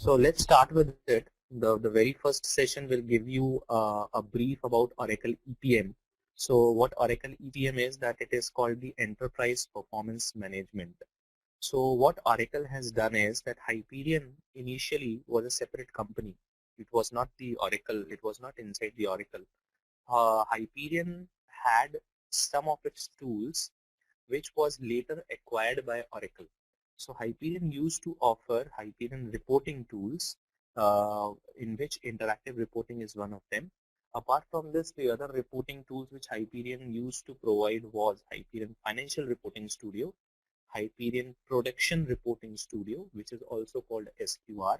So let's start with it. The very first session will give you a brief about Oracle EPM. So what Oracle EPM is, that it is called the Enterprise Performance Management. So what Oracle has done is that Hyperion initially was a separate company. It was not the Oracle. It was not inside the Oracle. Hyperion had some of its tools which was later acquired by Oracle. So Hyperion used to offer Hyperion reporting tools, in which interactive reporting is one of them. Apart from this, the other reporting tools which Hyperion used to provide was Hyperion Financial Reporting Studio, Hyperion Production Reporting Studio, which is also called SQR.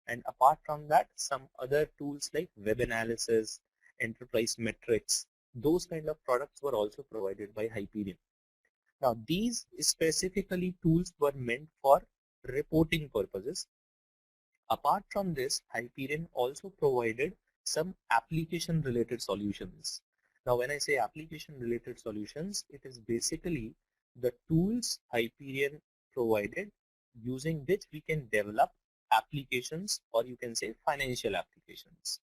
And apart from that, some other tools like web analysis, enterprise metrics, those kind of products were also provided by Hyperion. Now, these specifically tools were meant for reporting purposes. Apart from this, Hyperion also provided some application related solutions. Now, when I say application related solutions, it is basically the tools Hyperion provided using which we can develop applications, or you can say financial applications.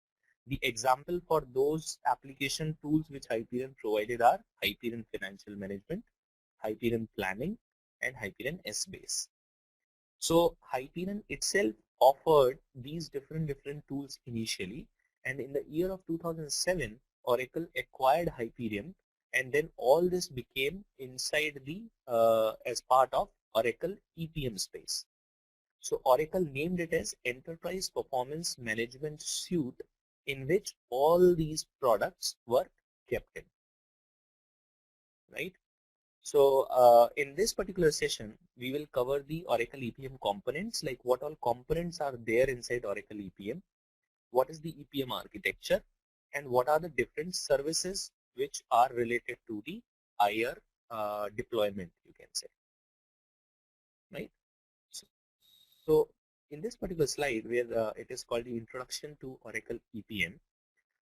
The example for those application tools which Hyperion provided are Hyperion Financial Management, Hyperion Planning, and Hyperion S-Base. So Hyperion itself offered these different tools initially, and in the year of 2007, Oracle acquired Hyperion, and then all this became inside the as part of Oracle EPM space. So Oracle named it as Enterprise Performance Management Suite, in which all these products were kept in, right? So in this particular session, we will cover the Oracle EPM components, like what all components are there inside Oracle EPM, what is the EPM architecture, and what are the different services which are related to the IR deployment, you can say, right? So in this particular slide, where it is called the Introduction to Oracle EPM.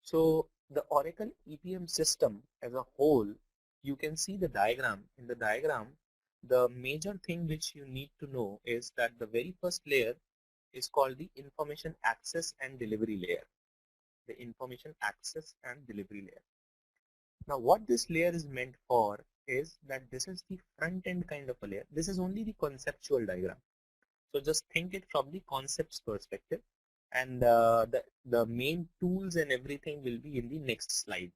So the Oracle EPM system as a whole, you can see the diagram. In the diagram, the major thing which you need to know is that the very first layer is called the Information Access and Delivery layer. The Information Access and Delivery layer. Now what this layer is meant for is that this is the front end kind of a layer. This is only the conceptual diagram. So just think it from the concepts perspective, and the main tools and everything will be in the next slide.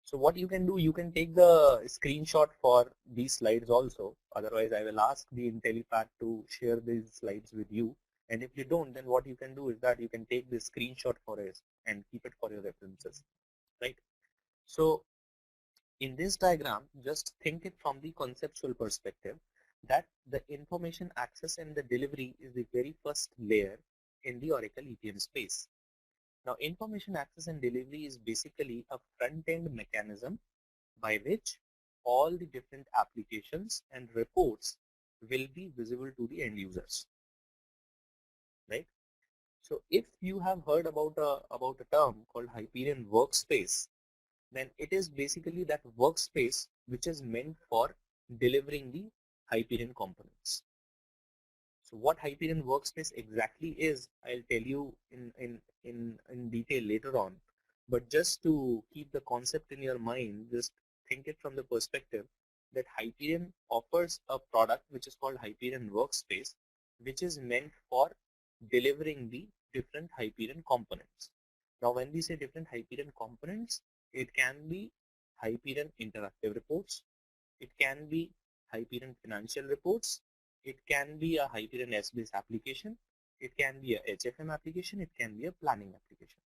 So what you can do, you can take the screenshot for these slides also. Otherwise, I will ask the IntelliPad to share these slides with you. And if you don't, then what you can do is that you can take the screenshot for us and keep it for your references, right? So in this diagram, just think it from the conceptual perspective, that the information access and the delivery is the very first layer in the Oracle EPM space. Now, information access and delivery is basically a front-end mechanism by which all the different applications and reports will be visible to the end users, right? So if you have heard about a term called Hyperion Workspace, then it is basically that workspace which is meant for delivering the Hyperion components. So what Hyperion Workspace exactly is, I'll tell you in detail later on. But just to keep the concept in your mind, just think it from the perspective that Hyperion offers a product which is called Hyperion Workspace, which is meant for delivering the different Hyperion components. Now when we say different Hyperion components, it can be Hyperion interactive reports, it can be Hyperion financial reports, it can be a Hyperion S-based application, it can be a HFM application, it can be a planning application.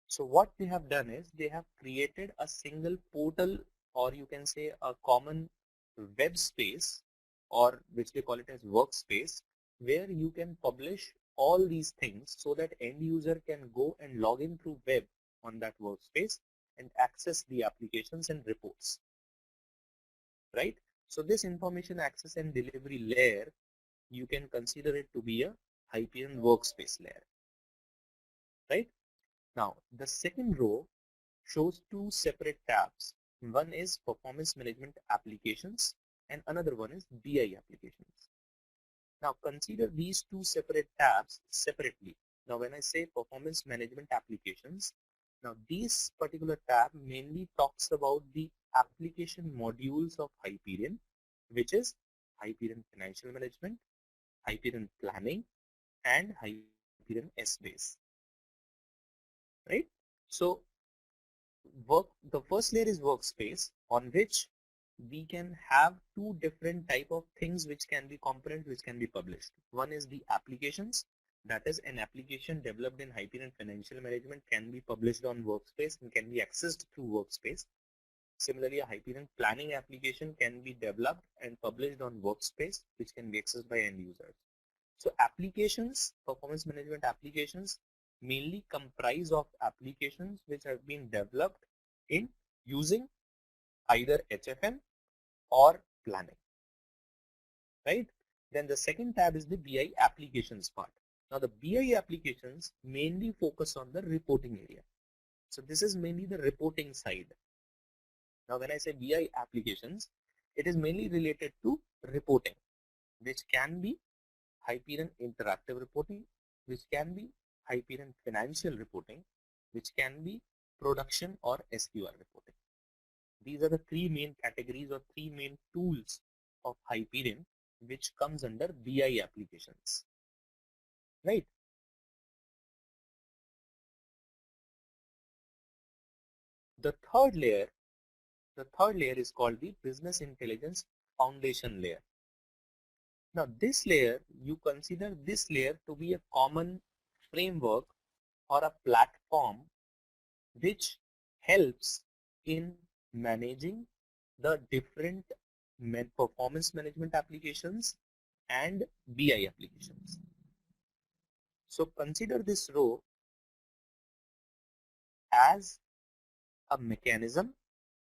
So what they have done is they have created a single portal, or you can say a common web space, or which they call it as workspace, where you can publish all these things so that end user can go and log in through web on that workspace and access the applications and reports, right? So this information access and delivery layer, you can consider it to be a Hyperion Workspace layer, right? Now the second row shows two separate tabs. One is Performance Management Applications and another one is BI Applications. Now consider these two separate tabs separately. Now when I say performance management applications, now this particular tab mainly talks about the application modules of Hyperion, which is Hyperion Financial Management, Hyperion Planning, and Hyperion S-Base. Right? So the first layer is Workspace, on which we can have two different type of things which can be components which can be published. One is the applications, that is an application developed in Hyperion Financial Management can be published on Workspace and can be accessed through Workspace. Similarly, a Hyperion planning application can be developed and published on Workspace, which can be accessed by end users. So applications, performance management applications mainly comprise of applications which have been developed in using either HFM or planning, right? Then the second tab is the BI applications part. Now the BI applications mainly focus on the reporting area. So this is mainly the reporting side. Now when I say BI applications, it is mainly related to reporting, which can be Hyperion interactive reporting, which can be Hyperion financial reporting, which can be production or SQR reporting. These are the three main categories or three main tools of Hyperion which comes under BI applications, right? The third layer is called the business intelligence foundation layer. Now this layer, you consider this layer to be a common framework or a platform which helps in managing the different performance management applications and BI applications. So consider this row as a mechanism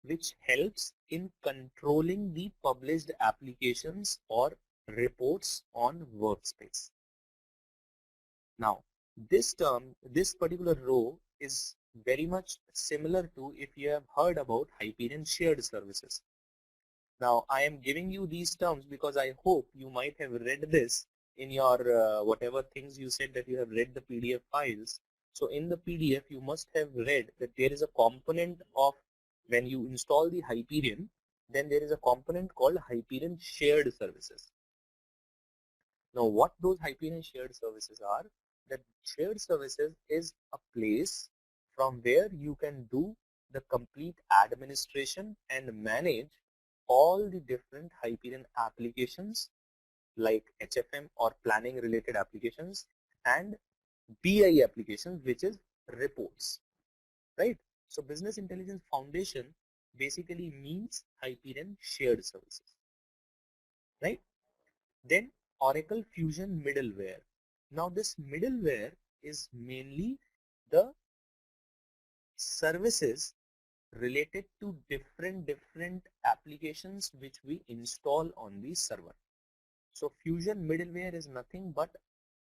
which helps in controlling the published applications or reports on Workspace. Now, this particular row is very much similar to if you have heard about Hyperion shared services. Now, I am giving you these terms because I hope you might have read this in your whatever things you said that you have read the PDF files. So in the PDF, you must have read that there is a component of when you install the Hyperion, then there is a component called Hyperion shared services. Now, what those Hyperion shared services are, that shared services is a place from where you can do the complete administration and manage all the different Hyperion applications like HFM or planning related applications and BI applications, which is reports, right? So Business Intelligence Foundation basically means Hyperion shared services, right? Then Oracle Fusion Middleware. Now this middleware is mainly the services related to different applications which we install on the server. So Fusion middleware is nothing but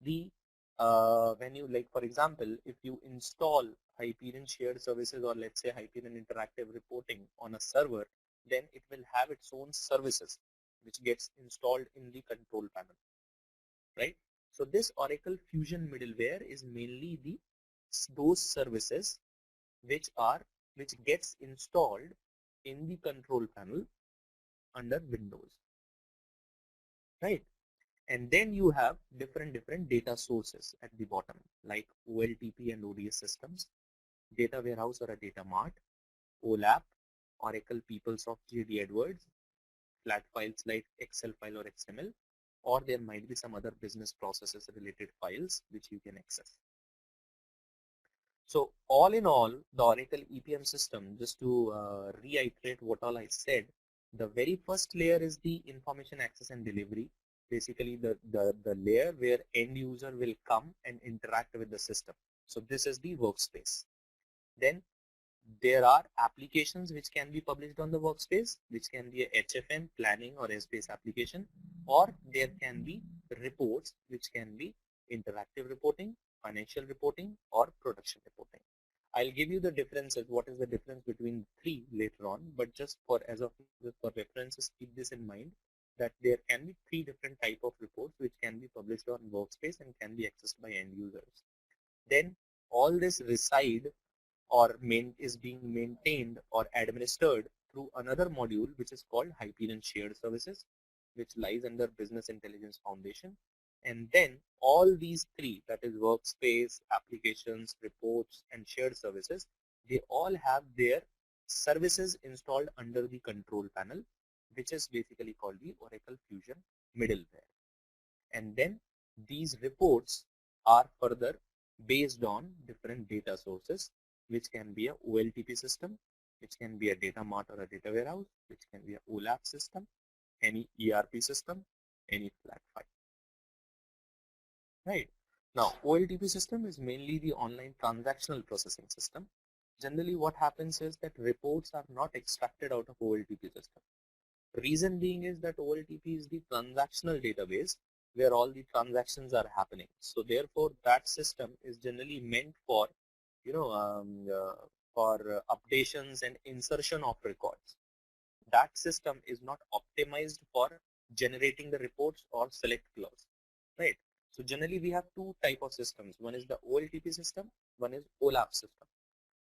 the when you like for example if you install Hyperion shared services or let's say Hyperion interactive reporting on a server, then it will have its own services which gets installed in the control panel, right? So this Oracle Fusion middleware is mainly those services which gets installed in the control panel under Windows, right? And then you have different data sources at the bottom like OLTP and ODS systems, data warehouse or a data mart, OLAP, Oracle PeopleSoft JD Edwards, flat files like Excel file or XML, or there might be some other business processes related files which you can access. So all in all, the Oracle EPM system, just to reiterate what all I said, the very first layer is the information access and delivery. Basically the layer where end user will come and interact with the system. So this is the workspace. Then there are applications which can be published on the workspace, which can be a HFM, planning or S-based application, or there can be reports which can be interactive reporting, financial reporting, or production reporting. I'll give you the differences, what is the difference between three later on, but just for as of for references, keep this in mind. that there can be 3 different type of reports which can be published on Workspace and can be accessed by end users. Then all this reside or is being maintained or administered through another module which is called Hyperion Shared Services, which lies under Business Intelligence Foundation. And then all these 3, that is Workspace, applications, reports, and shared services, they all have their services installed under the control panel, which is basically called the Oracle Fusion Middleware. And then these reports are further based on different data sources, which can be a OLTP system, which can be a data mart or a data warehouse, which can be a OLAP system, any ERP system, any flat file. Right. Now, OLTP system is mainly the online transactional processing system. Generally, what happens is that reports are not extracted out of OLTP system. Reason being is that OLTP is the transactional database where all the transactions are happening. So therefore, that system is generally meant for, for updations and insertion of records. That system is not optimized for generating the reports or select clause, right? So generally, we have 2 type of systems. One is the OLTP system, one is OLAP system.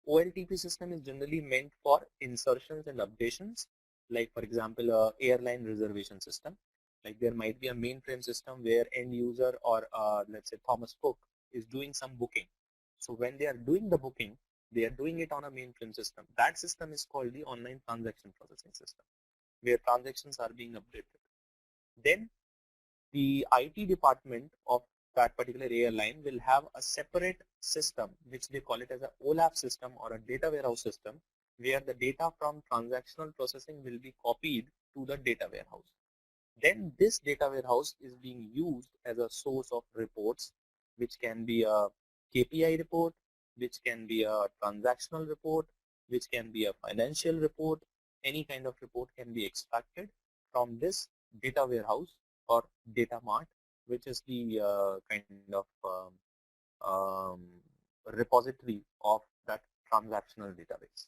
OLTP system is generally meant for insertions and updations, like for example, a airline reservation system. Like there might be a mainframe system where end user or let's say Thomas Cook is doing some booking. So when they are doing the booking, they are doing it on a mainframe system. That system is called the online transaction processing system, where transactions are being updated. Then the IT department of that particular airline will have a separate system, which they call it as a OLAP system or a data warehouse system, where the data from transactional processing will be copied to the data warehouse. Then this data warehouse is being used as a source of reports, which can be a KPI report, which can be a transactional report, which can be a financial report. Any kind of report can be extracted from this data warehouse or data mart, which is the kind of um, repository of that transactional database,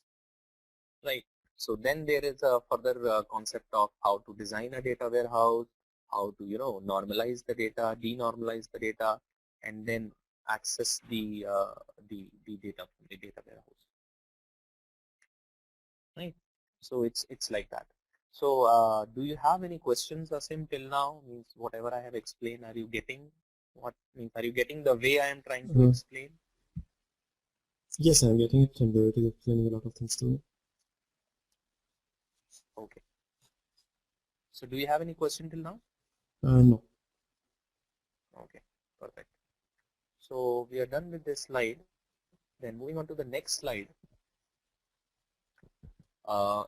right? So then there is a further concept of how to design a data warehouse, how to normalize the data, denormalize the data, and then access the data from the data warehouse, right? So it's like that. So do you have any questions, Asim, till now? Means whatever I have explained, are you getting what means? Are you getting the way I am trying to explain? Yes, I'm getting it, and it is explaining a lot of things to me. Okay. So do you have any question till now? No. Okay, perfect. So we are done with this slide. Then moving on to the next slide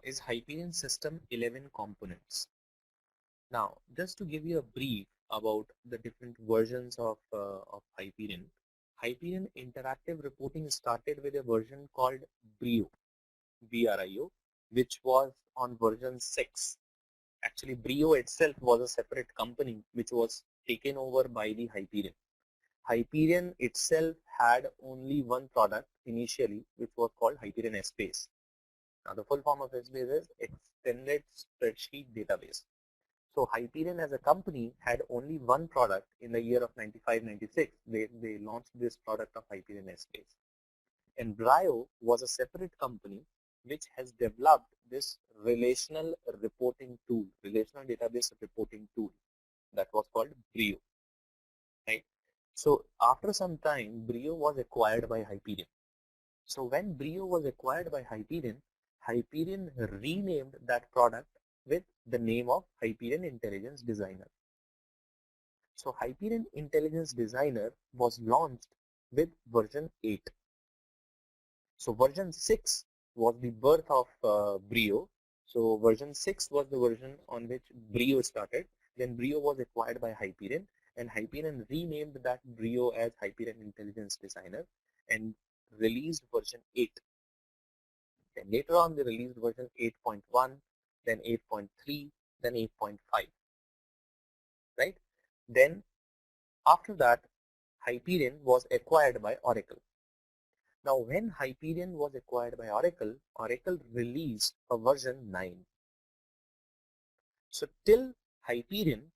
is Hyperion System 11 components. Now, just to give you a brief about the different versions of Hyperion, Hyperion Interactive Reporting started with a version called Brio, BRIO, which was on version 6. Actually, Brio itself was a separate company which was taken over by the Hyperion. Hyperion itself had only one product initially, which was called Hyperion Space. Now, the full form of Space is Extended Spreadsheet Database. So Hyperion as a company had only one product in the year of 95-96. They launched this product of Hyperion Space. And Brio was a separate company which has developed this relational reporting tool, relational database reporting tool that was called Brio, right? So after some time, Brio was acquired by Hyperion. So when Brio was acquired by Hyperion, Hyperion renamed that product with the name of Hyperion Intelligence Designer. So Hyperion Intelligence Designer was launched with version 8. So version 6 was the birth of Brio. So version 6 was the version on which Brio started. Then Brio was acquired by Hyperion, and Hyperion renamed that Brio as Hyperion Intelligence Designer and released version 8. Then later on they released version 8.1, then 8.3, then 8.5, right? Then after that, Hyperion was acquired by Oracle. Now when Hyperion was acquired by Oracle, Oracle released a version 9. So till Hyperion,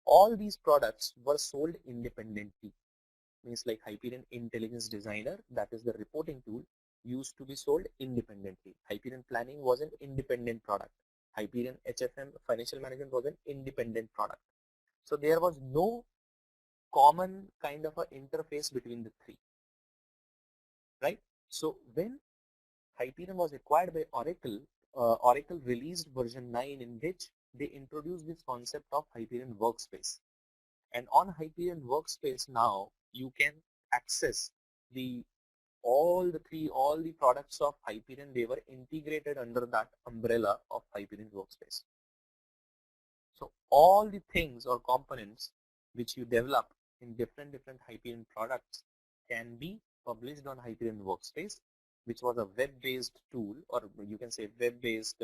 all these products were sold independently. Means like Hyperion Intelligence Designer, that is the reporting tool, used to be sold independently. Hyperion Planning was an independent product. Hyperion HFM Financial Management was an independent product. So there was no common kind of a interface between the three, right? So when Hyperion was acquired by Oracle, Oracle released version 9 in which they introduced this concept of Hyperion Workspace. And on Hyperion Workspace now, you can access all the products of Hyperion. They were integrated under that umbrella of Hyperion Workspace. So all the things or components which you develop in different Hyperion products can be published on Hyperion Workspace, which was a web-based tool, or you can say web-based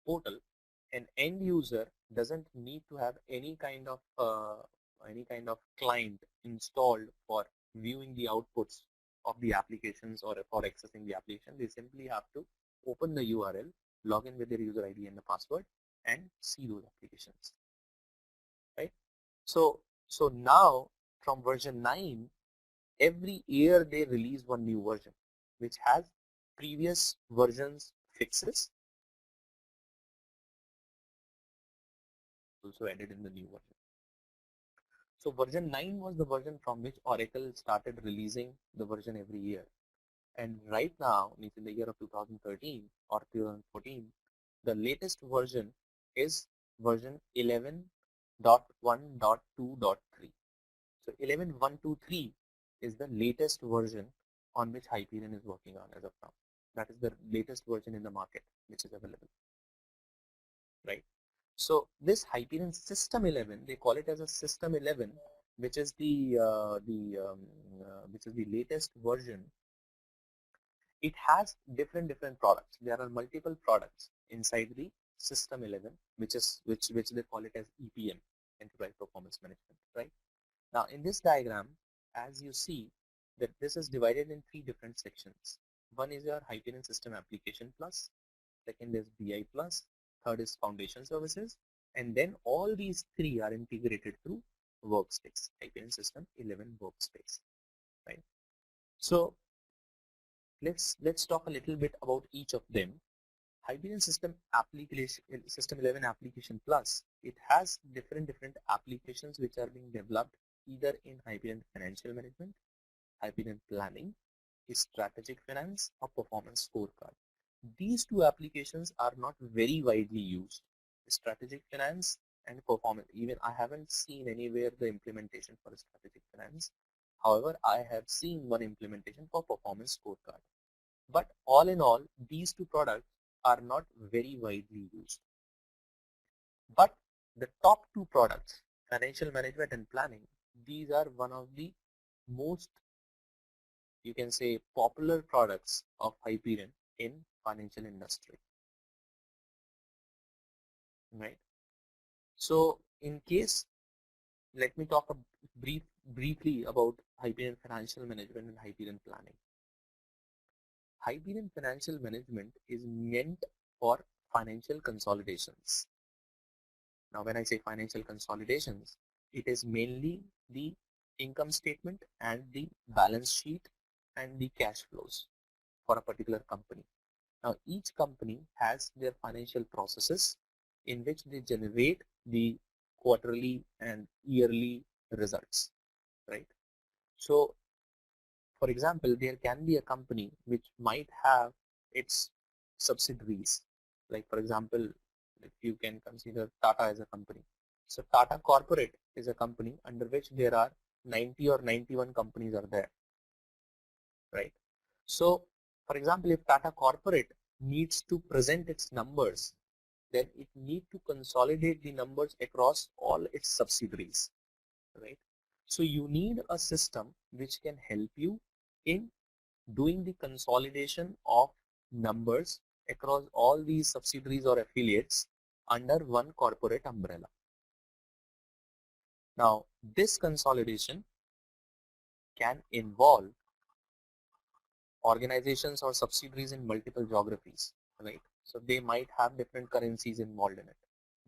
portal. An end user doesn't need to have any kind of client installed for viewing the outputs of the applications or for accessing the application. They simply have to open the URL, log in with their user ID and the password, and see those applications, right? So now from version 9, every year they release one new version which has previous versions fixes also added in the new version. So version 9 was the version from which Oracle started releasing the version every year. And right now, in the year of 2013 or 2014, the latest version is version 11.1.2.3. So 11.1.2.3 is the latest version on which Hyperion is working on as of now. That is the latest version in the market which is available, right? So this Hyperion System 11, they call it as a System 11, which is the latest version. It has different products. There are multiple products inside the System 11, which they call it as EPM, Enterprise Performance Management, right? Now in this diagram, as you see that this is divided in three different sections. One is your Hyperion System Application Plus, second is BI Plus, third is Foundation Services, and then all these three are integrated through Workspace, Hyperion System 11 Workspace, right? So let's talk a little bit about each of them. Hyperion System 11 Application Plus, it has different applications which are being developed either in Hyperion Financial Management, Hyperion Planning, Strategic Finance, or Performance Scorecard. These two applications are not very widely used. Strategic Finance and Performance, even I haven't seen anywhere the implementation for Strategic Finance. However, I have seen one implementation for Performance Scorecard. But all in all, these two products are not very widely used. But the top two products, Financial Management and Planning, these are one of the most, you can say, popular products of Hyperion in financial industry, right? So in case, let me talk briefly about Hyperion Financial Management and Hyperion Planning. Hyperion Financial Management is meant for financial consolidations. Now when I say financial consolidations, it is mainly the income statement and the balance sheet and the cash flows for a particular company. Now each company has their financial processes in which they generate the quarterly and yearly results, right? So for example, there can be a company which might have its subsidiaries. Like for example, if you can consider Tata as a company. So Tata Corporate is a company under which there are 90 or 91 companies are there, right? So for example, if Tata Corporate needs to present its numbers, then it needs to consolidate the numbers across all its subsidiaries, right? So you need a system which can help you in doing the consolidation of numbers across all these subsidiaries or affiliates under one corporate umbrella. Now, this consolidation can involve organizations or subsidiaries in multiple geographies, right? So they might have different currencies involved in it.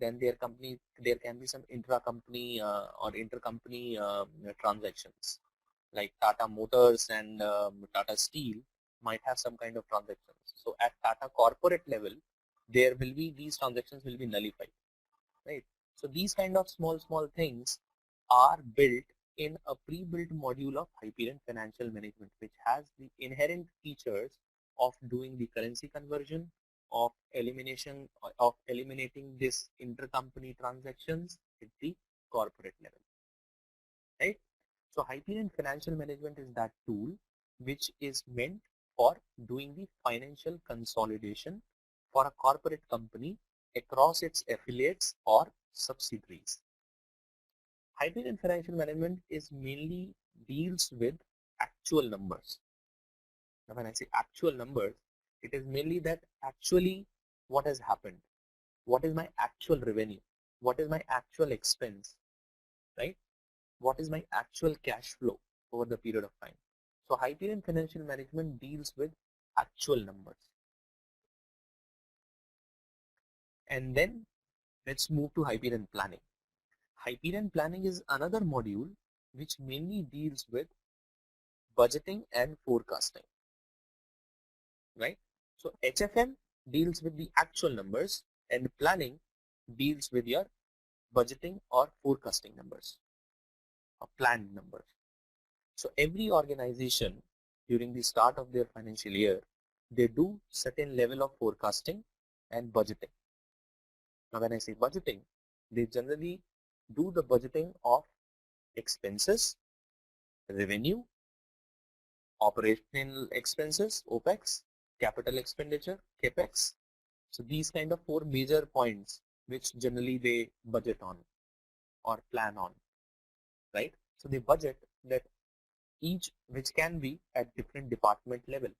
Then there can be some intra-company or intercompany transactions, like Tata Motors and Tata Steel might have some kind of transactions. So at Tata corporate level, there will be these transactions will be nullified, right? So these kind of small things are built in a pre-built module of Hyperion Financial Management, which has the inherent features of doing the currency conversion, of eliminating this intercompany transactions at the corporate level, right? So Hyperion Financial Management is that tool which is meant for doing the financial consolidation for a corporate company across its affiliates or subsidiaries. Hyperion Financial Management is mainly deals with actual numbers. Now when I say actual numbers, it is mainly that actually what has happened, what is my actual revenue, what is my actual expense, right? What is my actual cash flow over the period of time. So Hyperion Financial Management deals with actual numbers. And then let's move to Hyperion Planning. Hyperion Planning is another module which mainly deals with budgeting and forecasting, right? So HFM deals with the actual numbers and planning deals with your budgeting or forecasting numbers or planned numbers. So every organization during the start of their financial year, they do certain level of forecasting and budgeting. Now when I say budgeting, they generally do the budgeting of expenses, revenue, operational expenses, OPEX, capital expenditure, CAPEX. So these kind of four major points which generally they budget on or plan on, right? So they budget that each which can be at different department level,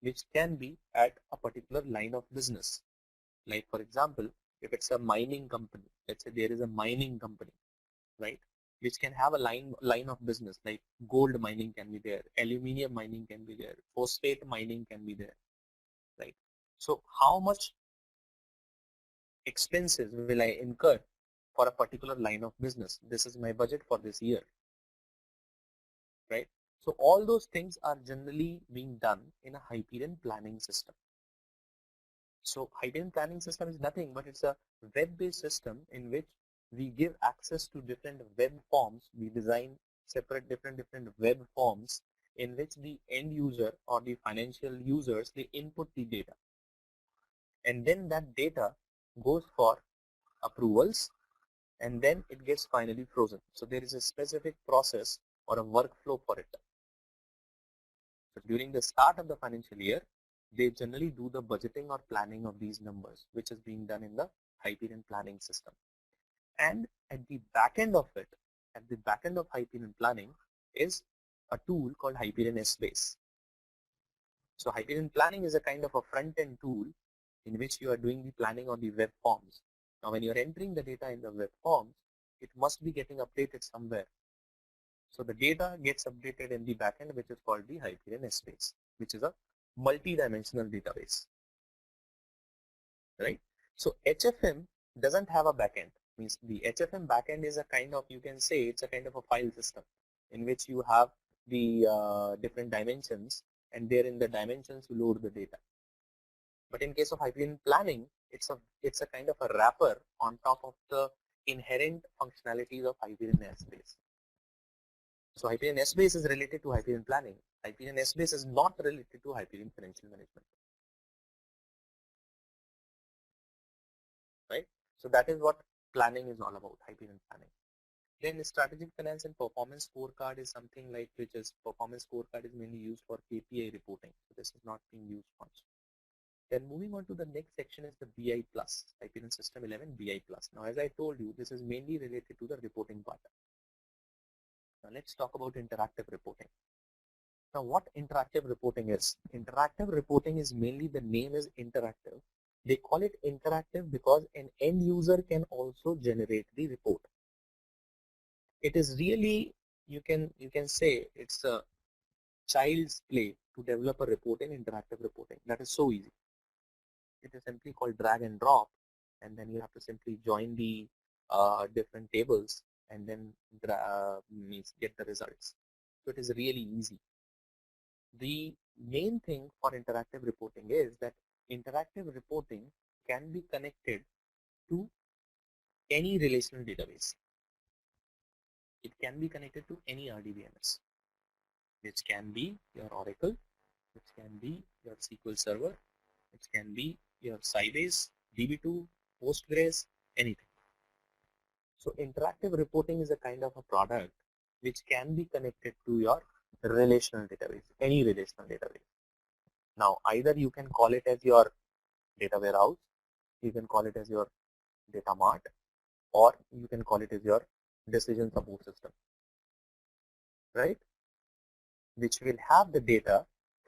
which can be at a particular line of business. Like for example, if it's a mining company, let's say there is a mining company, right, which can have a line of business like gold mining can be there, aluminium mining can be there, phosphate mining can be there, right? So how much expenses will I incur for a particular line of business? This is my budget for this year, right? So all those things are generally being done in a Hyperion planning system. So Hyperion planning system is nothing but it's a web-based system in which we give access to different web forms. We design separate different web forms in which the end user or the financial users, they input the data, and then that data goes for approvals, and then it gets finally frozen. So there is a specific process or a workflow for it. So during the start of the financial year, they generally do the budgeting or planning of these numbers, which is being done in the Hyperion planning system. And at the back end of it, at the back end of Hyperion planning is a tool called Hyperion S-Base. So Hyperion planning is a kind of a front-end tool in which you are doing the planning on the web forms. Now when you are entering the data in the web forms, it must be getting updated somewhere. So the data gets updated in the backend, which is called the Hyperion S-Base, which is a multi-dimensional database, right? So HFM doesn't have a backend. Means the HFM backend is a kind of, you can say it's a kind of a file system in which you have the different dimensions, and there in the dimensions you load the data. But in case of Hyperion planning, it's a kind of a wrapper on top of the inherent functionalities of Hyperion S-Base. So Hyperion S-Base is related to Hyperion planning. Hyperion S-Base is not related to Hyperion financial management, right? So that is what planning is all about, Hyperion planning. Then strategic finance and performance scorecard is something like which is performance scorecard is mainly used for KPI reporting. So this is not being used much. Then moving on to the next section is the BI plus, Hyperion System 11 BI plus. Now as I told you, this is mainly related to the reporting part. Now let's talk about interactive reporting. Now what interactive reporting is? Interactive reporting is mainly, the name is interactive. They call it interactive because an end user can also generate the report. It is really, you can say it's a child's play to develop a report in interactive reporting. That is so easy. It is simply called drag and drop, and then you have to simply join the different tables and then means get the results. So it is really easy. The main thing for interactive reporting is that interactive reporting can be connected to any relational database. It can be connected to any RDBMS, which can be your Oracle, which can be your SQL Server, which can be your Sybase, DB2, Postgres, anything. So interactive reporting is a kind of a product which can be connected to your relational database, any relational database. Now, either you can call it as your data warehouse, you can call it as your data mart, or you can call it as your decision support system, right? Which will have the data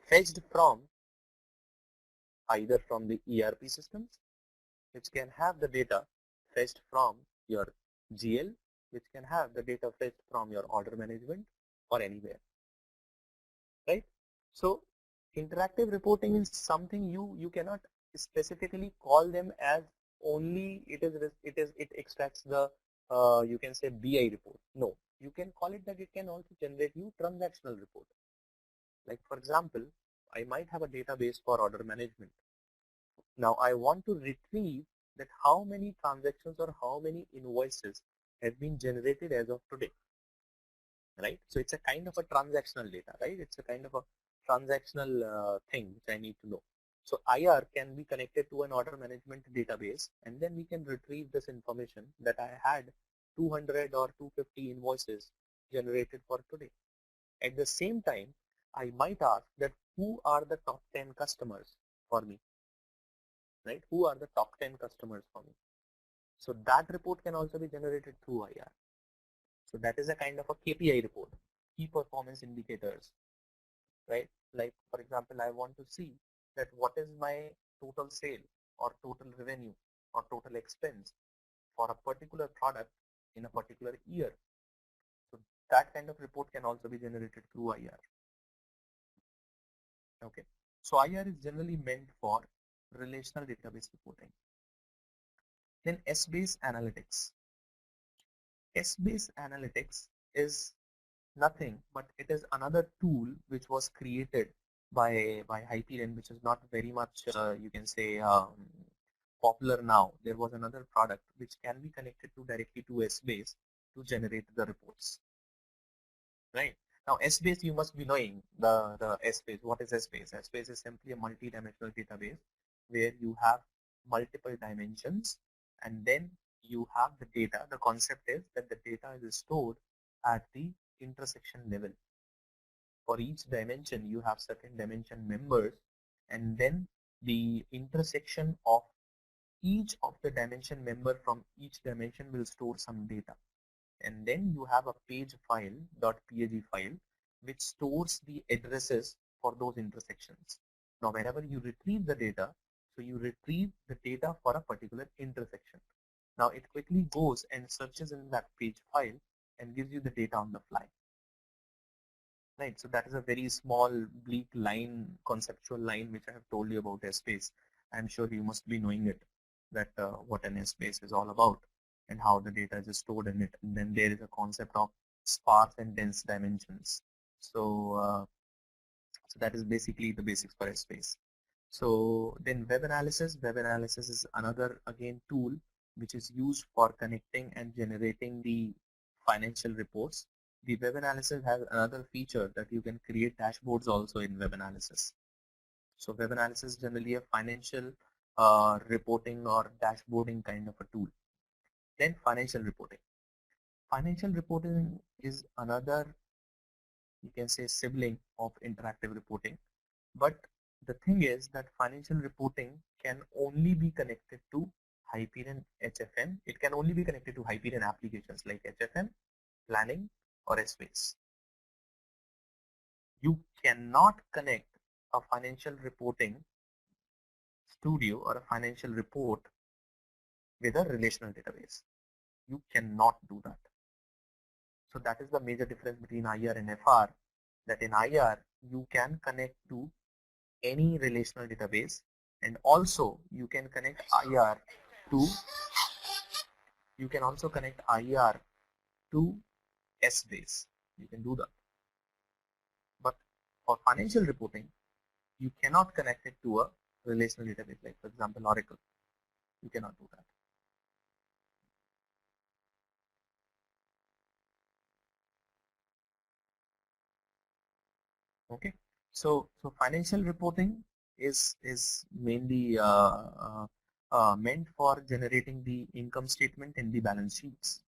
fetched from either from the ERP systems, which can have the data fetched from your GL, which can have the data fetched from your order management or anywhere, right? So interactive reporting is something you cannot specifically call them as only it extracts the you can say BI report. No, you can call it that it can also generate you transactional report. Like for example, I might have a database for order management. Now I want to retrieve that how many transactions or how many invoices have been generated as of today, right? So it's a kind of a transactional data, right? It's a kind of a transactional thing which I need to know. So IR can be connected to an order management database, and then we can retrieve this information that I had 200 or 250 invoices generated for today. At the same time, I might ask that who are the top 10 customers for me, right? Who are the top 10 customers for me? So that report can also be generated through IR. So that is a kind of a KPI report, key performance indicators, right? Like for example, I want to see that what is my total sale or total revenue or total expense for a particular product in a particular year. So that kind of report can also be generated through IR. Okay. So IR is generally meant for relational database reporting. Then S-based analytics. S-based analytics is nothing but it is another tool which was created by Hyperion, which is not very much you can say popular now. There was another product which can be connected to directly to S-base to generate the reports, right? Now S-base, you must be knowing the S-base. What is S-base? S-base is simply a multi-dimensional database where you have multiple dimensions, and then you have the data. The concept is that the data is stored at the intersection level. For each dimension, you have certain dimension members, and then the intersection of each of the dimension member from each dimension will store some data. And then you have a page file, .pag file, which stores the addresses for those intersections. Now, whenever you retrieve the data, so you retrieve the data for a particular intersection. Now, it quickly goes and searches in that page file and gives you the data on the fly. Right, so that is a very small, bleak line, conceptual line, which I have told you about S-base. I'm sure you must be knowing it, that what an S-base is all about and how the data is stored in it. And then there is a concept of sparse and dense dimensions. So, so that is basically the basics for S-base. So then web analysis is another again tool which is used for connecting and generating the financial reports. The web analysis has another feature that you can create dashboards also in web analysis. So web analysis is generally a financial reporting or dashboarding kind of a tool. Then financial reporting. Financial reporting is another, you can say, sibling of interactive reporting. But the thing is that financial reporting can only be connected to Hyperion HFM. It can only be connected to Hyperion applications like HFM, planning, or S-base. You cannot connect a financial reporting studio or a financial report with a relational database. You cannot do that. So that is the major difference between IR and FR, that in IR you can connect to any relational database, and also you can connect IR to, you can also connect IR to S-base. You can do that. But for financial reporting, you cannot connect it to a relational database, like for example, Oracle. You cannot do that. Okay. So financial reporting is mainly meant for generating the income statement and the balance sheets.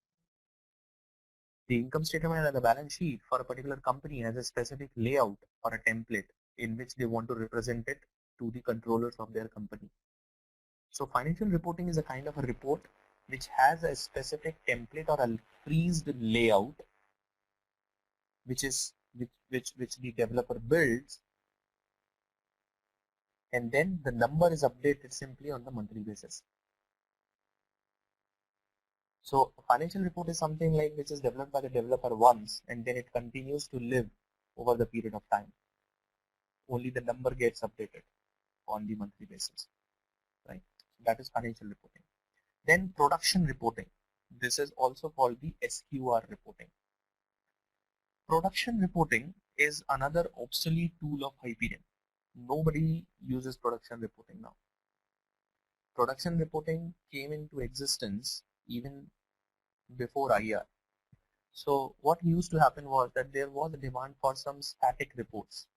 The income statement and the balance sheet for a particular company has a specific layout or a template in which they want to represent it to the controllers of their company. So financial reporting is a kind of a report which has a specific template or a freezed layout which the developer builds, and then the number is updated simply on the monthly basis. So a financial report is something like which is developed by the developer once and then it continues to live over the period of time. Only the number gets updated on the monthly basis, right? That is financial reporting. Then production reporting. This is also called the SQR reporting. Production reporting is another obsolete tool of Hyperion. Nobody uses production reporting now. Production reporting came into existence even before IR. So what used to happen was that there was a demand for some static reports.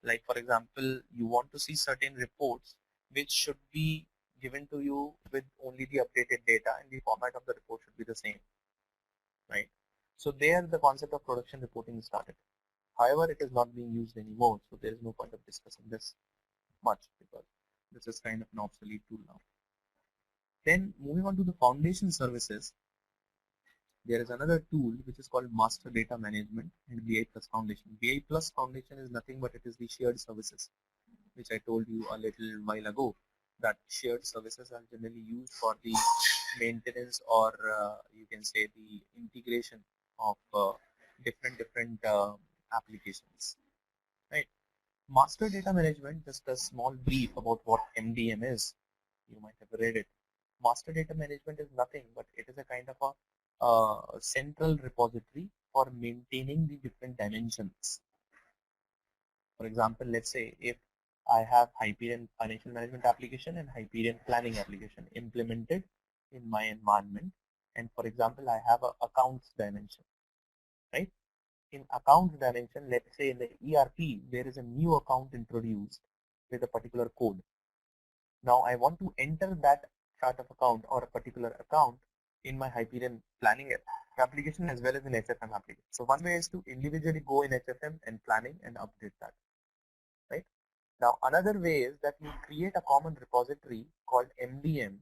Like for example, you want to see certain reports which should be given to you with only the updated data and the format of the report should be the same, right? So there the concept of production reporting started. However, it is not being used anymore, so there is no point of discussing this much because this is kind of an obsolete tool now. Then moving on to the foundation services, there is another tool which is called Master Data Management and BI Plus Foundation. BI Plus Foundation is nothing but it is the shared services, which I told you a little while ago, that shared services are generally used for the maintenance or you can say the integration of different applications, right? Master Data Management, just a small brief about what MDM is. You might have read it. Master Data Management is nothing but it is a kind of a central repository for maintaining the different dimensions. For example, let's say if I have Hyperion Financial Management application and Hyperion Planning application implemented in my environment, and for example, I have a accounts dimension, right? In accounts dimension, let's say in the ERP, there is a new account introduced with a particular code. Now I want to enter that chart of account or a particular account in my Hyperion planning application as well as in HFM application. So one way is to individually go in HFM and planning and update that, right? Now another way is that you create a common repository called MDM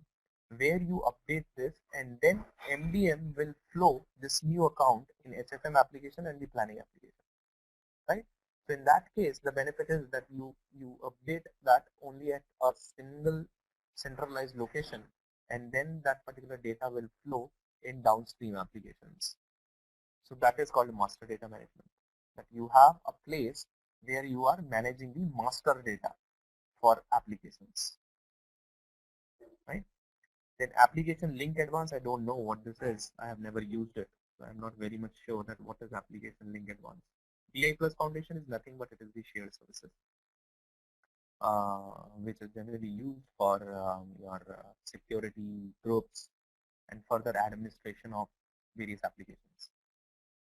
where you update this and then MDM will flow this new account in HFM application and the planning application, right? So in that case, the benefit is that you update that only at a single centralized location and then that particular data will flow in downstream applications. So that is called master data management. That you have a place where you are managing the master data for applications, right? Then application link advance, I don't know what this is. I have never used it. So I'm not very much sure that what is application link advance. BI Plus Foundation is nothing but it is the shared services, which is generally used for your security groups and further administration of various applications.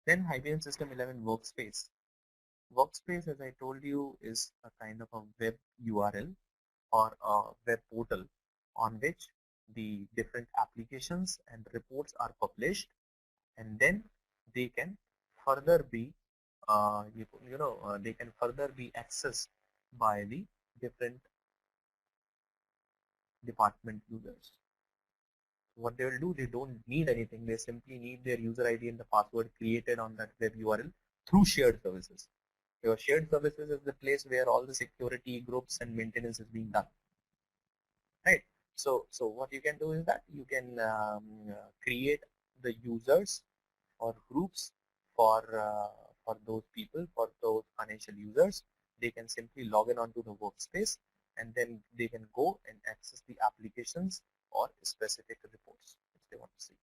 Then Hyperion System 11 Workspace. Workspace, as I told you, is a kind of a web URL or a web portal on which the different applications and reports are published, and then they can further be they can further be accessed by the different department users. What they will do, they don't need anything, they simply need their user ID and the password created on that web URL through shared services. Your shared services is the place where all the security groups and maintenance is being done, right? So what you can do is that you can create the users or groups for those people, for those financial users. They can simply log in onto the workspace and then they can go and access the applications or specific reports which they want to see.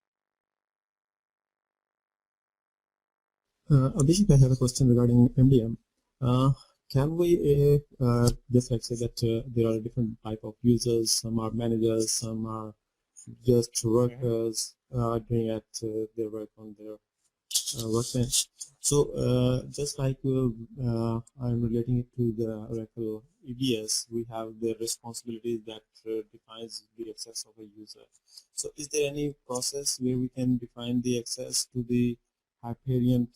Abhishek, I have a question regarding MDM. Can we just like say that there are different type of users, some are managers, some are just workers doing their work on their workbench. So just like I'm relating it to the Oracle EBS, we have the responsibility that defines the access of a user. So is there any process where we can define the access to the Hyperion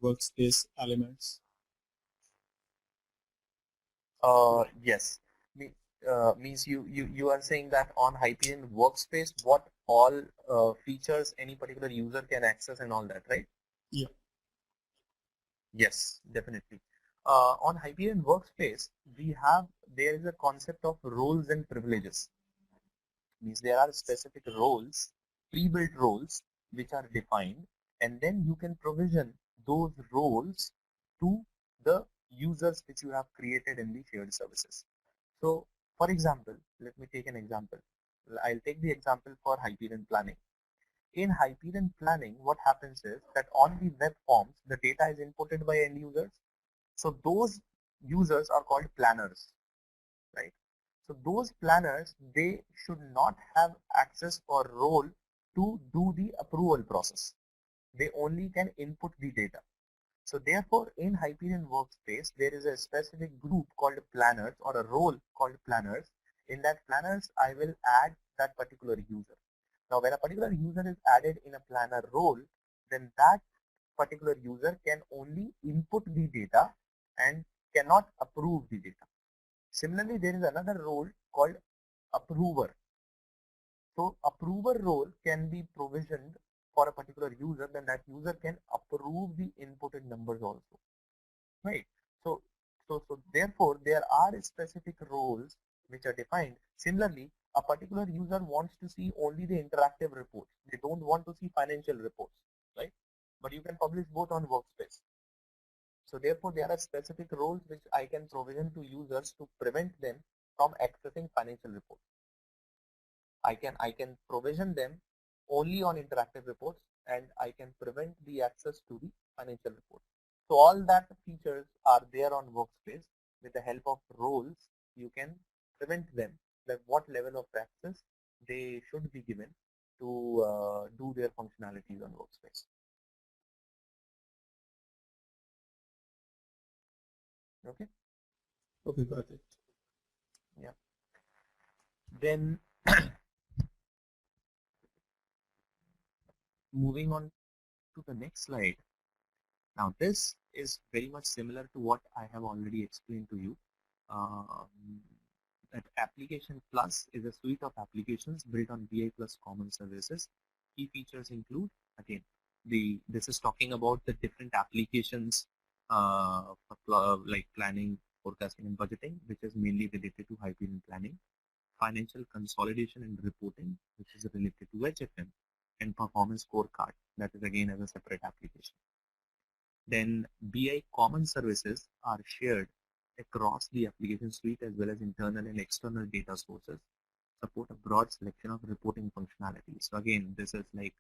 workspace elements? Yes. Means you are saying that on Hyperion Workspace, what all features any particular user can access and all that, right? Yeah. Yes, definitely. On Hyperion Workspace, there is a concept of roles and privileges. Means there are specific roles, pre-built roles, which are defined, and then you can provision those roles to the users which you have created in the shared services. So, for example, let me take an example. I'll take the example for Hyperion Planning. In Hyperion Planning, what happens is that on the web forms, the data is inputted by end users. So those users are called planners, right? So those planners, they should not have access or role to do the approval process. They only can input the data. So therefore, in Hyperion Workspace, there is a specific group called planners or a role called planners. In that planners, I will add that particular user. Now, when a particular user is added in a planner role, then that particular user can only input the data and cannot approve the data. Similarly, there is another role called approver. So approver role can be provisioned for a particular user, then that user can approve the inputted numbers also, right? So therefore, there are specific roles which are defined. Similarly, a particular user wants to see only the interactive reports. They don't want to see financial reports, right? But you can publish both on Workspace. So therefore, there are specific roles which I can provision to users to prevent them from accessing financial reports. I can provision them only on interactive reports, and I can prevent the access to the financial reports. So all that features are there on Workspace. With the help of roles, you can prevent them, that what level of access they should be given to do their functionalities on Workspace. Okay. Okay, got it. Yeah. Then moving on to the next slide. Now this is very much similar to what I have already explained to you. That Application Plus is a suite of applications built on BI Plus Common Services. Key features include, again, this is talking about the different applications like planning, forecasting, and budgeting, which is mainly related to Hyperion Planning. Financial consolidation and reporting, which is related to HFM, and performance scorecard, that is again as a separate application. Then BI common services are shared across the application suite as well as internal and external data sources, support a broad selection of reporting functionalities. So again, this is like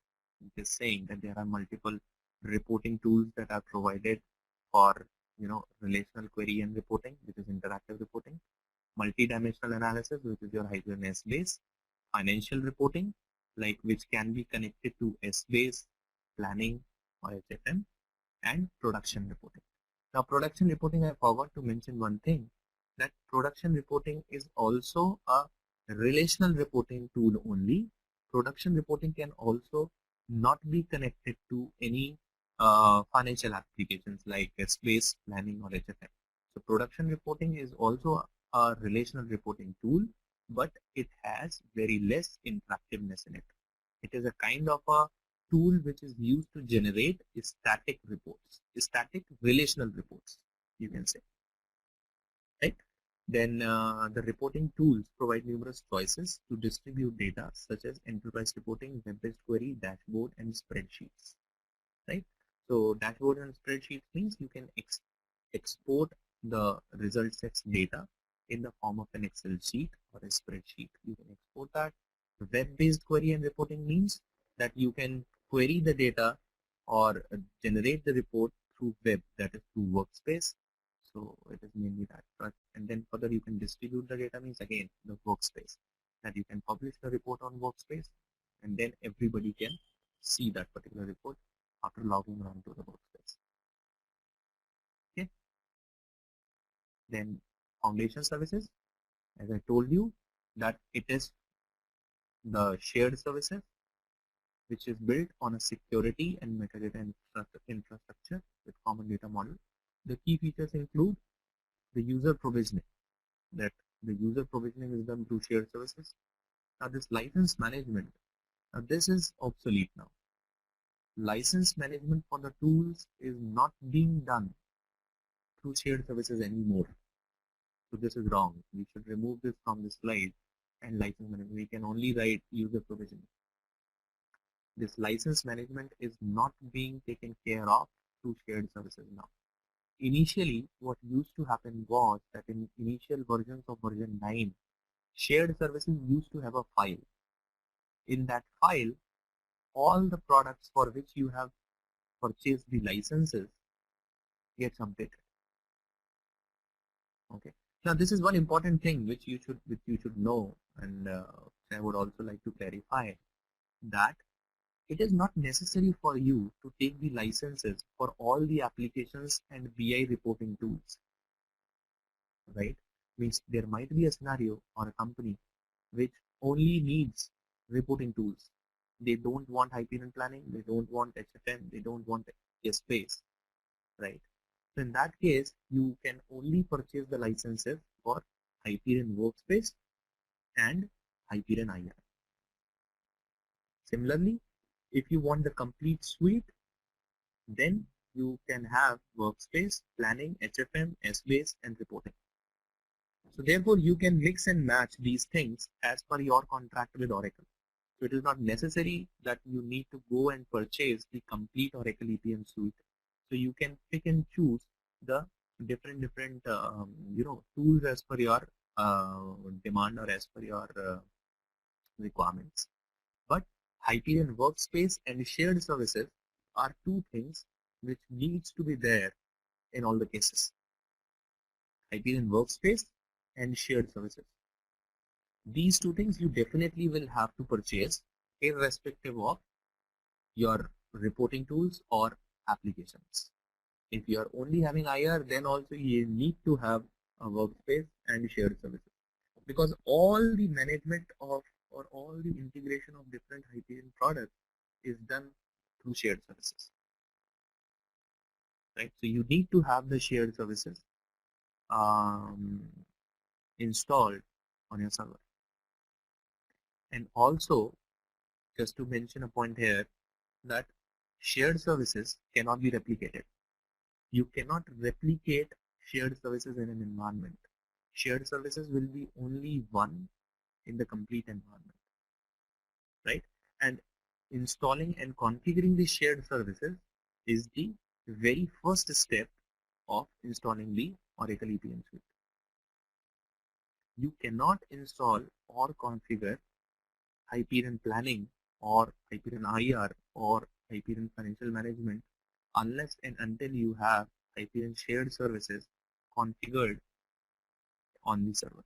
just saying that there are multiple reporting tools that are provided for relational query and reporting, which is interactive reporting, multi-dimensional analysis, which is your Hyperion S-base, financial reporting, like which can be connected to S-base, planning, or HFM, and production reporting. Now, production reporting, I forgot to mention one thing, that production reporting is also a relational reporting tool only. Production reporting can also not be connected to any financial applications like S-base, planning, or HFM. So production reporting is also a relational reporting tool, but it has very less interactiveness in it. It is a kind of a tool which is used to generate static reports, static relational reports, you can say, right? Then the reporting tools provide numerous choices to distribute data such as enterprise reporting, web-based query, dashboard, and spreadsheets, right? So dashboard and spreadsheets means you can export the result sets data in the form of an Excel sheet or a spreadsheet. You can export that Web-based query and reporting means that you can query the data or generate the report through web, that is through Workspace. So it is mainly that. But, and then further you can distribute the data means again the Workspace, that you can publish the report on Workspace and then everybody can see that particular report after logging on to the Workspace. Okay. Then foundation services, as I told you, that it is the shared services which is built on a security and metadata infrastructure with common data model. The key features include the user provisioning, that the user provisioning is done through shared services. Now this license management, now this is obsolete now. License management for the tools is not being done through shared services anymore. So this is wrong. We should remove this from the slide, and license management, we can only write user provisioning. This license management is not being taken care of through shared services now. Initially, what used to happen was that in initial versions of version 9, shared services used to have a file. In that file, all the products for which you have purchased the licenses gets updated. Okay. Now this is one important thing which you should know, and I would also like to clarify that it is not necessary for you to take the licenses for all the applications and BI reporting tools, right? Means there might be a scenario or a company which only needs reporting tools. They don't want Hyperion planning, they don't want HFM, they don't want Space, right? So in that case, you can only purchase the licenses for Hyperion Workspace and Hyperion IR. Similarly, if you want the complete suite, then you can have Workspace, Planning, HFM, Base, and Reporting. So therefore, you can mix and match these things as per your contract with Oracle. So it is not necessary that you need to go and purchase the complete Oracle EPM suite. So you can pick and choose the different tools as per your demand or as per your requirements. But Hyperion Workspace and shared services are two things which needs to be there in all the cases. Hyperion Workspace and shared services. These two things you definitely will have to purchase irrespective of your reporting tools or applications. If you are only having IR, then also you need to have a Workspace and shared services, because all the management of or all the integration of different Hyperion products is done through shared services, right? So you need to have the shared services installed on your server. And also, just to mention a point here, that shared services cannot be replicated. You cannot replicate shared services in an environment. Shared services will be only one in the complete environment, right? And installing and configuring the shared services is the very first step of installing the Oracle EPM suite. You cannot install or configure Hyperion Planning or Hyperion IR or Hyperion Financial Management unless and until you have Hyperion shared services configured on the server,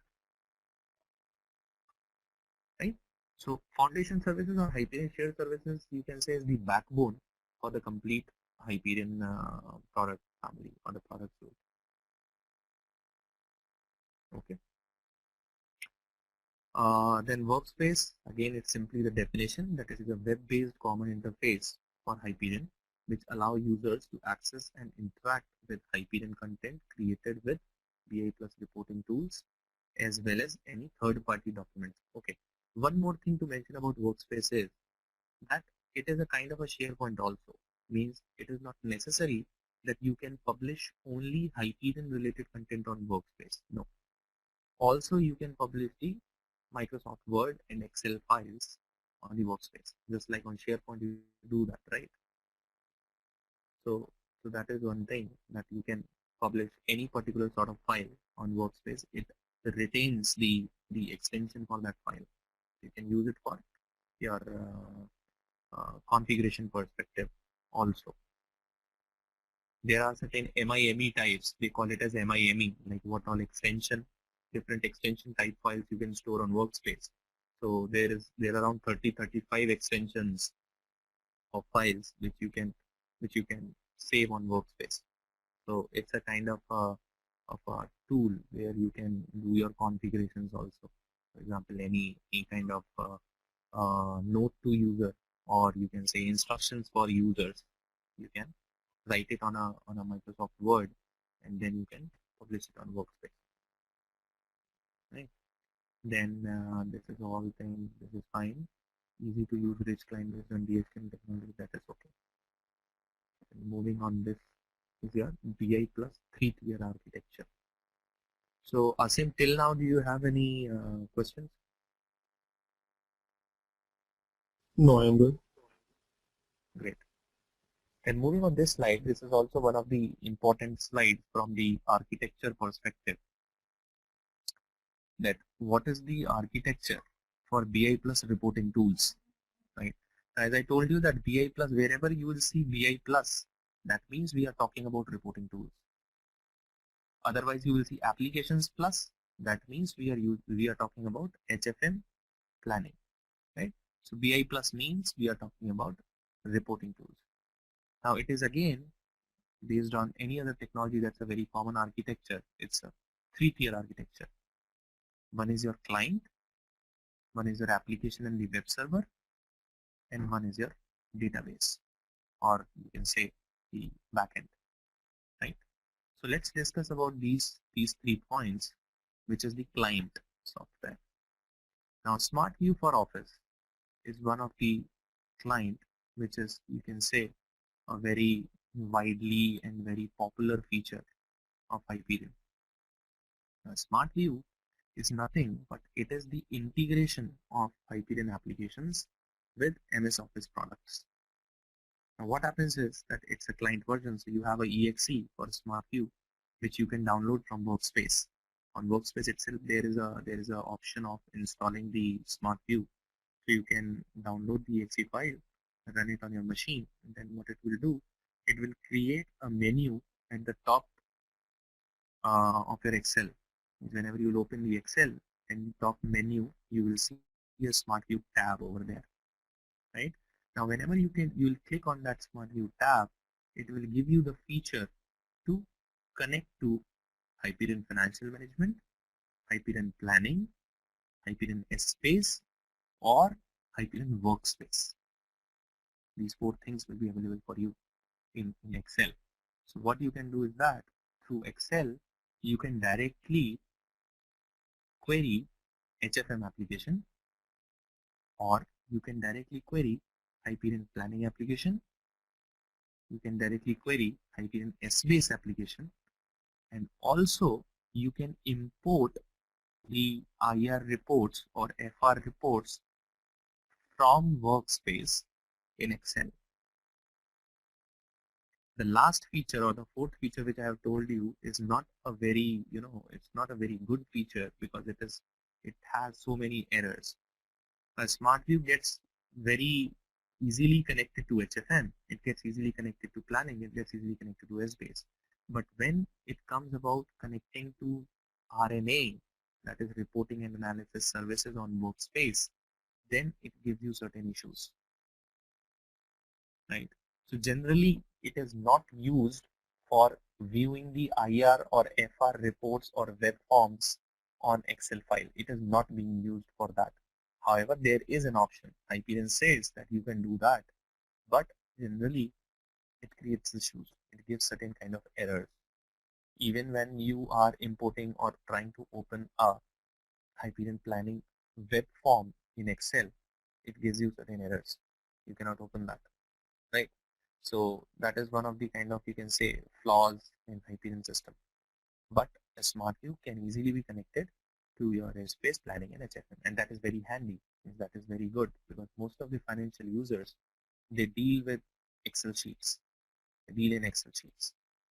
right? So foundation services or Hyperion shared services, you can say, is the backbone for the complete Hyperion product family or the product suite. Okay. Then Workspace, again, it's simply the definition that it is a web-based common interface for Hyperion, which allow users to access and interact with Hyperion content created with BI plus reporting tools, as well as any third-party documents. Okay. One more thing to mention about Workspace is that it is a kind of a SharePoint also. Means it is not necessary that you can publish only Hyperion related content on Workspace. No. Also, you can publish the Microsoft Word and Excel files on the Workspace, just like on SharePoint you do that, right? So that is one thing, that you can publish any particular sort of file on Workspace. It retains the extension for that file. You can use it for your configuration perspective also. There are certain MIME types. They call it as MIME, like what all different extension type files you can store on Workspace. So there are around 30-35 extensions of files which you can save on Workspace. So it's a kind of a tool where you can do your configurations also. For example, any kind of note to user, or you can say instructions for users. You can write it on a Microsoft Word, and then you can publish it on Workspace. Right? Then this is all things. This is fine. Easy to use rich client based on DSM technology. That is okay. And moving on, this is your BI plus 3-tier architecture. So Asim, till now, do you have any questions? No, I am good. Great. And moving on this slide, this is also one of the important slides from the architecture perspective. That what is the architecture for BI plus reporting tools, right? As I told you that BI plus, wherever you will see BI plus, that means we are talking about reporting tools. Otherwise, you will see applications plus, that means we are talking about HFM planning, right? So BI plus means we are talking about reporting tools. Now it is again based on any other technology. That's a very common architecture. It's a 3-tier architecture. One is your client, one is your application and the web server, and one is your database, or you can say the backend, right? So let's discuss about these 3 points, which is the client software. Now Smart View for Office is one of the client, which is, you can say, a very widely and very popular feature of Hyperion. Now, Smart View is nothing but it is the integration of Hyperion applications with MS Office products. Now what happens is that it's a client version, so you have a exe for Smart View, which you can download from Workspace. On Workspace itself, there is a option of installing the Smart View, so you can download the exe file, run it on your machine, and then what it will do, it will create a menu at the top of your Excel. Whenever you will open the Excel, in the top menu, you will see a Smart View tab over there, right? Now, whenever you will click on that Smart View tab, it will give you the feature to connect to Hyperion Financial Management, Hyperion Planning, Hyperion Space, or Hyperion Workspace. These 4 things will be available for you in Excel. So what you can do is that through Excel, you can directly query HFM application, or you can directly query Hyperion Planning application, you can directly query Hyperion S-Base application, and also you can import the IR reports or FR reports from Workspace in Excel. The last feature, or the 4th feature, which I have told you, is not a very, it's not a very good feature, because it has so many errors. A Smart View gets very easily connected to HFM, it gets easily connected to planning, it gets easily connected to S-Base. But when it comes about connecting to RMA, that is reporting and analysis services on Workspace, then it gives you certain issues, right? So generally, it is not used for viewing the IR or FR reports or web forms on Excel file. It is not being used for that. However, there is an option. Hyperion says that you can do that, but generally it creates issues. It gives certain kind of errors. Even when you are importing or trying to open a Hyperion planning web form in Excel, it gives you certain errors. You cannot open that, right? So that is one of the kind of, you can say, flaws in Hyperion system. But a Smart View can easily be connected to your space planning and HFM, and that is very handy. That is very good, because most of the financial users, they deal with Excel sheets. They deal in Excel sheets,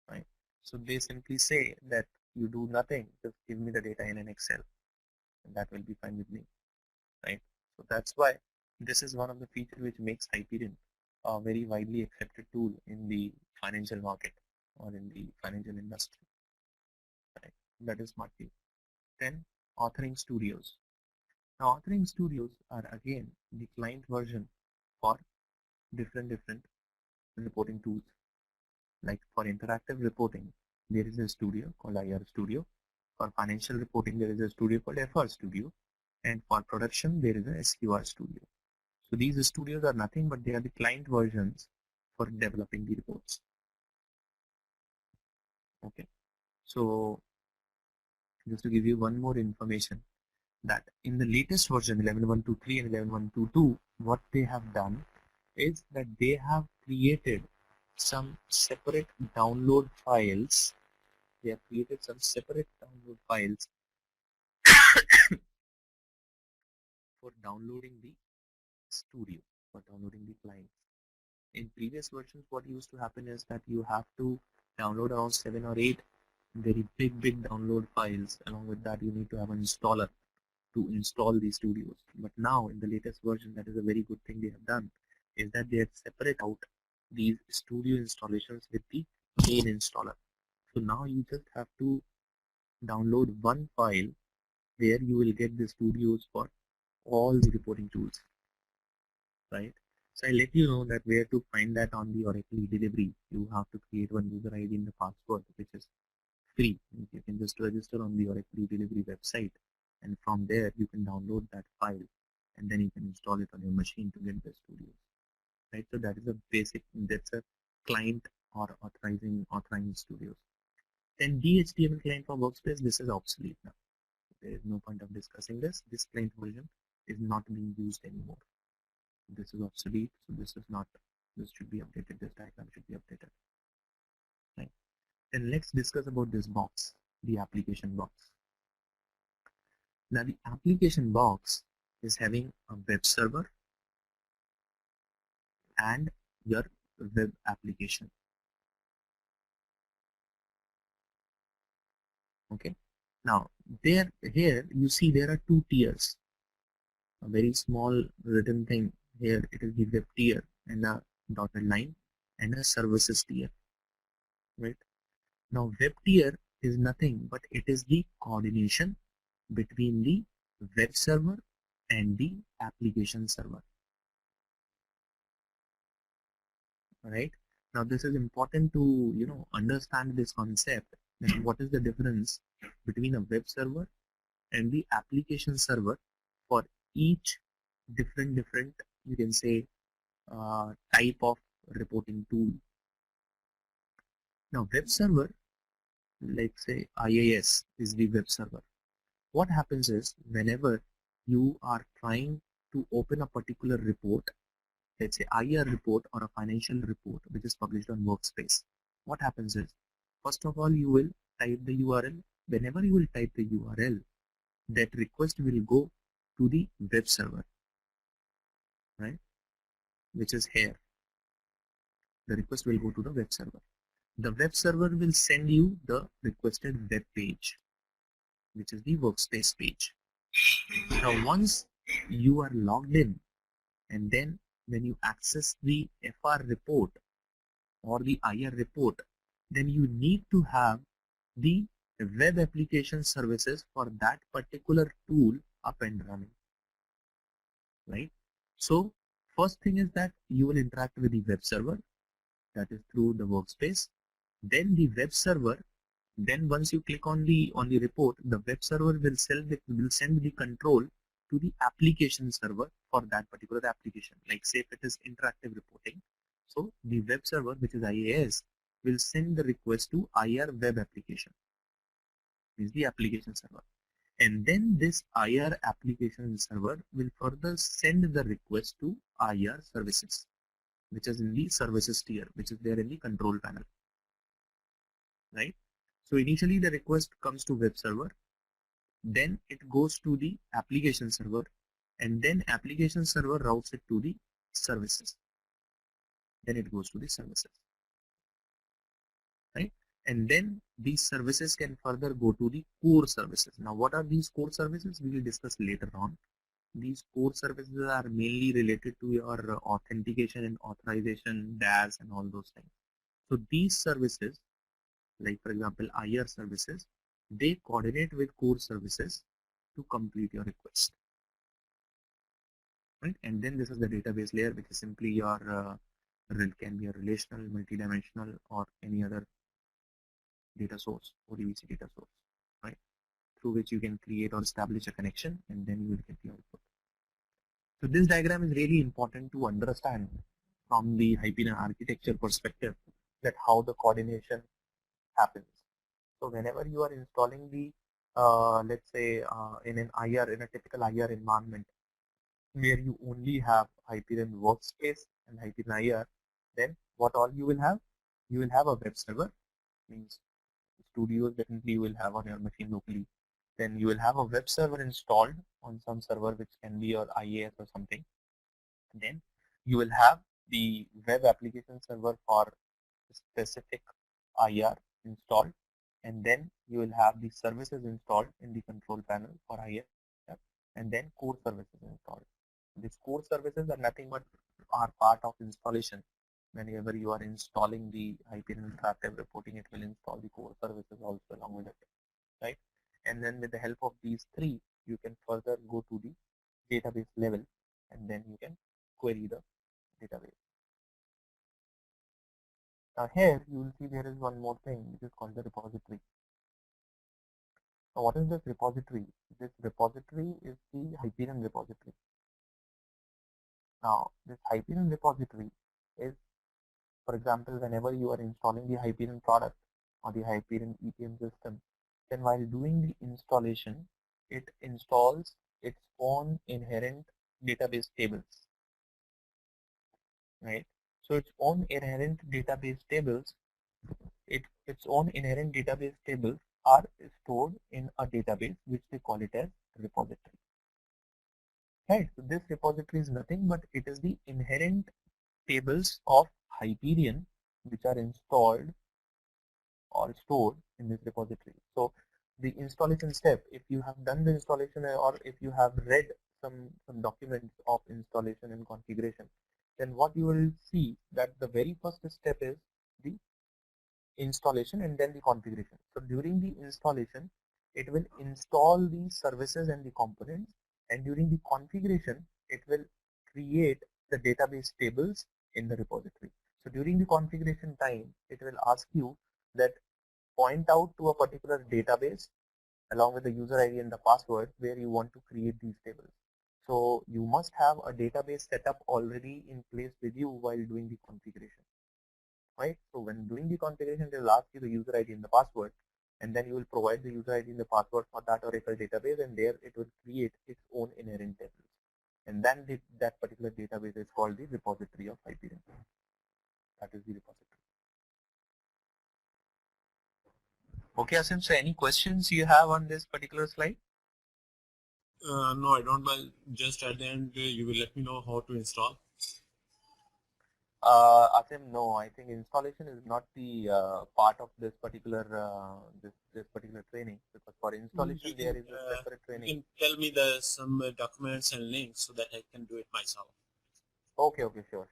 right? So they simply say that you do nothing, just give me the data in an Excel, and that will be fine with me, right? So that's why this is one of the features which makes Hyperion a very widely accepted tool in the financial market or in the financial industry. Right? That is smart key. Then authoring studios. Now authoring studios are again the client version for different reporting tools. Like for interactive reporting, there is a studio called IR Studio. For financial reporting, there is a studio called FR Studio. And for production, there is a SQR Studio. So these studios are nothing but they are the client versions for developing the reports. Okay. So just to give you one more information that in the latest version 11.123 and 11.122, what they have done is that they have created some separate download files. They have created some separate download files for downloading the studio, for downloading the client. In previous versions, what used to happen is that you have to download around 7 or 8 very big download files. Along with that, you need to have an installer to install these studios. But now in the latest version, that is a very good thing they have done, is that they have separate out these studio installations with the main installer. So now you just have to download one file where you will get the studios for all the reporting tools, right? So I let you know that where to find that on the Oracle delivery. You have to create one user ID and the password, which is free. You can just register on the Oracle delivery website, and from there you can download that file, and then you can install it on your machine to get the studios. Right. So that is a basic. That's a client or authorizing studios. Then DHTML client for Workspace. This is obsolete now. There is no point of discussing this. This client version is not being used anymore. This is obsolete. So this is not. This should be updated. This diagram should be updated. Right. Then let's discuss about this box, the application box. Now the application box is having a web server and your web application. Okay. Now here you see there are two tiers. A very small written thing here. It is the web tier and a dotted line and a services tier. Right. Now web tier is nothing but it is the coordination between the web server and the application server. Right. Now this is important to understand this concept, that what is the difference between a web server and the application server for each different you can say type of reporting tool. Now web server, like say IIS is the web server. What happens is whenever you are trying to open a particular report, let's say IR report or a financial report which is published on Workspace, what happens is, first of all, you will type the URL. Whenever you will type the URL, that request will go to the web server, right? Which is here. The request will go to the web server. The web server will send you the requested web page, which is the Workspace page. Now, once you are logged in, and then when you access the FR report or the IR report, then you need to have the web application services for that particular tool up and running, right? So first thing is that you will interact with the web server, that is through the Workspace. Then the web server, then once you click on the report, the web server will send the control to the application server for that particular application. Like say if it is interactive reporting, so the web server, which is IAS, will send the request to IR web application, is the application server. And then this IR application server will further send the request to IR services, which is in the services tier, which is there in the control panel, right? So initially the request comes to web server, then it goes to the application server, and then application server routes it to the services. Then it goes to the services, right? And then these services can further go to the core services. Now what are these core services? We will discuss later on. These core services are mainly related to your authentication and authorization, DAS and all those things. So these services, like for example IR services, they coordinate with core services to complete your request. Right? And then this is the database layer, which is simply your can be a relational, multidimensional, or any other data source, ODBC data source, right? Through which you can create or establish a connection, and then you will get the output. So this diagram is really important to understand from the Hyperion architecture perspective, that how the coordination happens. So whenever you are installing the, let's say in an IR, in a typical IR environment, where you only have Hyperion Workspace and Hyperion IR, then what all you will have? You will have a web server, means studios definitely you will have on your machine locally. Then you will have a web server installed on some server, which can be your IAS or something. And then you will have the web application server for specific IR installed, and then you will have the services installed in the control panel for IR, and then core services installed. These core services are nothing but are part of installation. Whenever you are installing the Hyperion Interactive Reporting, it will install the core services also along with it, right? And then with the help of these three, you can further go to the database level, and then you can query the database. Now here you will see there is one more thing, which is called the repository. Now what is this repository? This repository is the Hyperion repository. Now this Hyperion repository is, for example, whenever you are installing the Hyperion product or the Hyperion EPM system, then while doing the installation, it installs its own inherent database tables, right? So its own inherent database tables, its own inherent database tables are stored in a database which they call it as repository. Right, so this repository is nothing but it is the inherent tables of Hyperion which are installed or stored in this repository. So the installation step, if you have done the installation or if you have read some documents of installation and configuration, then what you will see that the very first step is the installation and then the configuration. So during the installation, it will install the services and the components, and during the configuration, it will create the database tables in the repository. So during the configuration time, it will ask you that point out to a particular database along with the user ID and the password where you want to create these tables. So you must have a database setup already in place with you while doing the configuration, right? So when doing the configuration, they will ask you the user ID and the password, and then you will provide the user ID and the password for that Oracle database, and there it will create its own inherent tables. And then that particular database is called the repository of Hyperion. That is the repository. Okay, Asim, so any questions you have on this particular slide? No, I don't. But just at the end, you will let me know how to install. Asim, no, I think installation is not the part of this particular this particular training, because for installation there is a separate training. You can tell me some documents and links so that I can do it myself. Okay, sure.